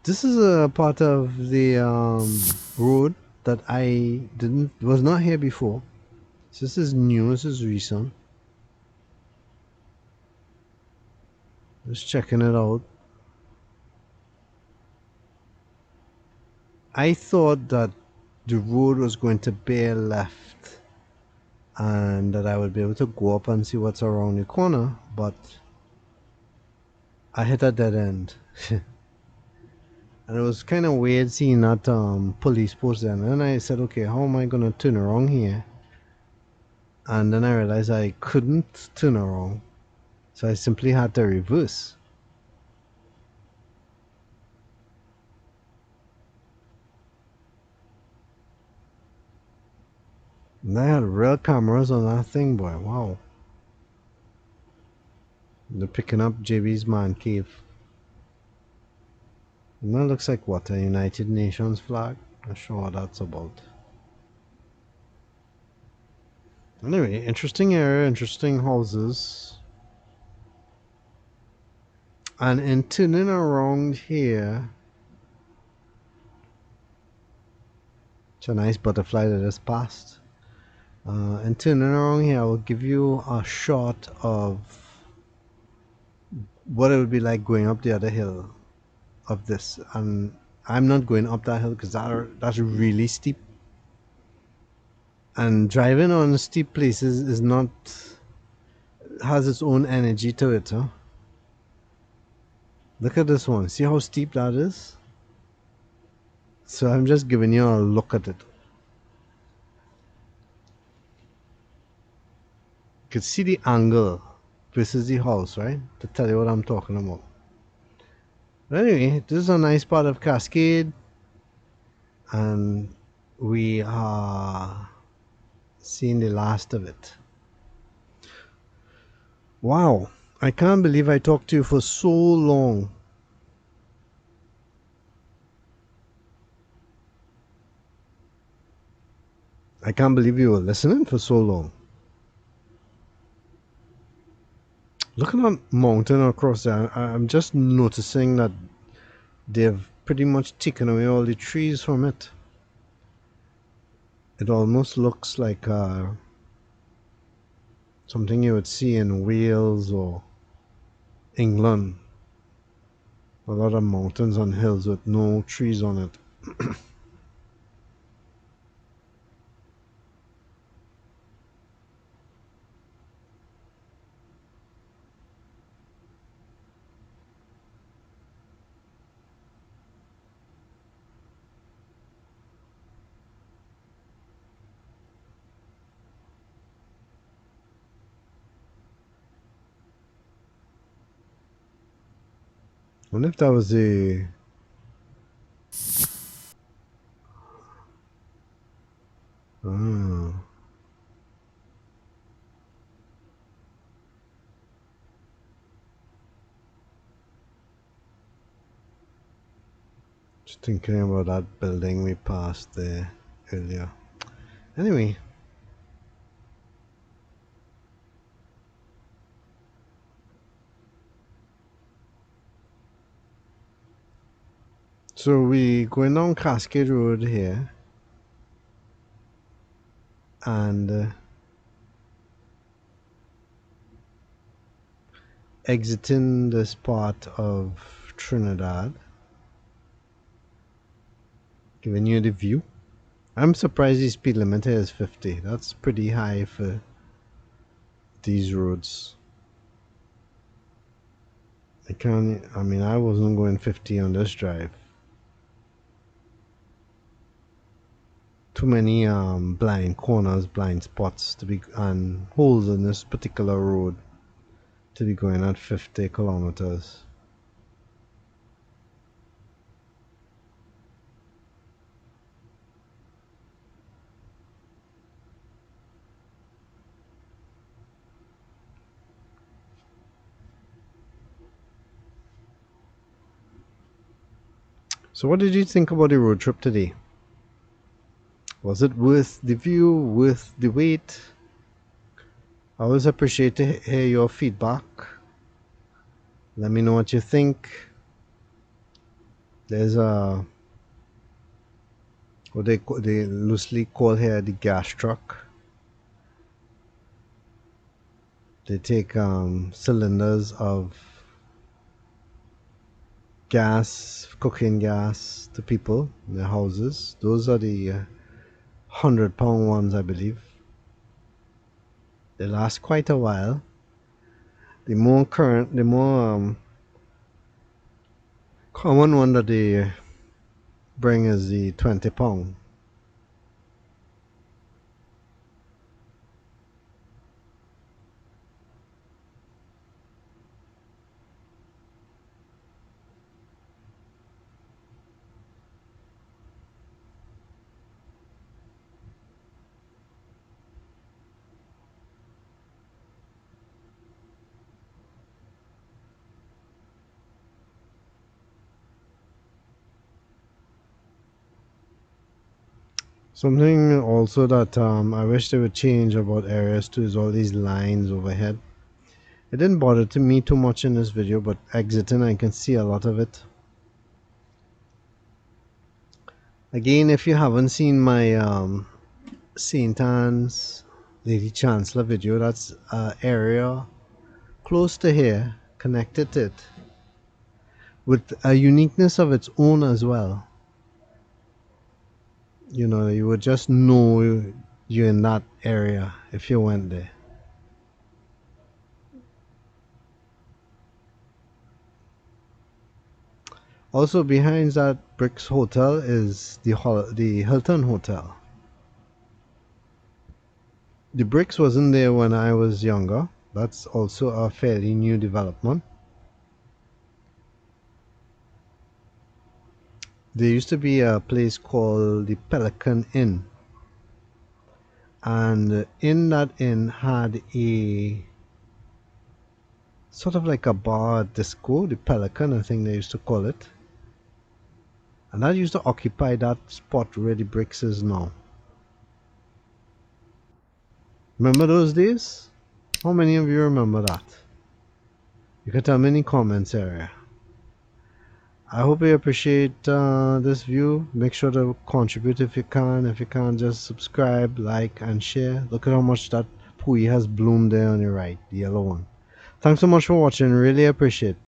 This is a part of the road that I didn't was not here before. So this is new. This is recent. Just checking it out. I thought that the road was going to bear left and that I would be able to go up and see what's around the corner, but I hit a dead end. And it was kind of weird seeing that police post there. And then I said, okay, how am I going to turn around here? And then I realized I couldn't turn around. So I simply had to reverse. And I had real cameras on that thing, boy. Wow. They're picking up JB's man cave. And that looks like what, a United Nations flag? Not sure what that's about. Anyway, interesting area, interesting houses. And in turning around here, it's a nice butterfly that just passed. And turning around here, I will give you a shot of what it would be like going up the other hill of this. And I'm not going up that hill because that's really steep. And driving on steep places is not, has its own energy to it, huh? Look at this one. See how steep that is? So I'm just giving you a look at it. You can see the angle versus the house, right? To tell you what I'm talking about. But anyway, this is a nice part of Cascade. And we are seeing the last of it. Wow, I can't believe I talked to you for so long. I can't believe you were listening for so long. Look at that mountain across there. I'm just noticing that they've pretty much taken away all the trees from it. It almost looks like something you would see in Wales or England. A lot of mountains and hills with no trees on it. I wonder if that was the. Ah, just thinking about that building we passed there earlier. Anyway, so we going down Cascade Road here and exiting this part of Trinidad, giving you the view. I'm surprised the speed limit here is 50. That's pretty high for these roads. I mean, I wasn't going 50 on this drive. Too many blind corners, blind spots to be, and holes in this particular road to be going at 50 kilometers. So what did you think about the road trip today? Was it worth the view, worth the wait? I always appreciate to hear your feedback. Let me know what you think. There's a what they loosely call here the gas truck. They take cylinders of gas, cooking gas to people in their houses. Those are the 100-pound ones, I believe. They last quite a while. The more common one that they bring is the 20-pound. Something also that I wish they would change about areas too is all these lines overhead. It didn't bother to me too much in this video, but exiting I can see a lot of it. Again, if you haven't seen my St. Anne's Lady Chancellor video, that's an area close to here, connected to it, with a uniqueness of its own as well. You know, you would just know you're in that area if you went there. Also, behind that Bricks Hotel is the Hilton Hotel. The Bricks wasn't there when I was younger. That's also a fairly new development. There used to be a place called the Pelican Inn, and in that inn had a sort of like a bar disco, the Pelican, I think they used to call it, and that used to occupy that spot where the bricks is now. Remember those days? How many of you remember that? You can tell me in the comments area. I hope you appreciate this view. Make sure to contribute if you can. If you can't, just subscribe, like, and share. Look at how much that pui has bloomed there on your right, the yellow one. Thanks so much for watching. Really appreciate it.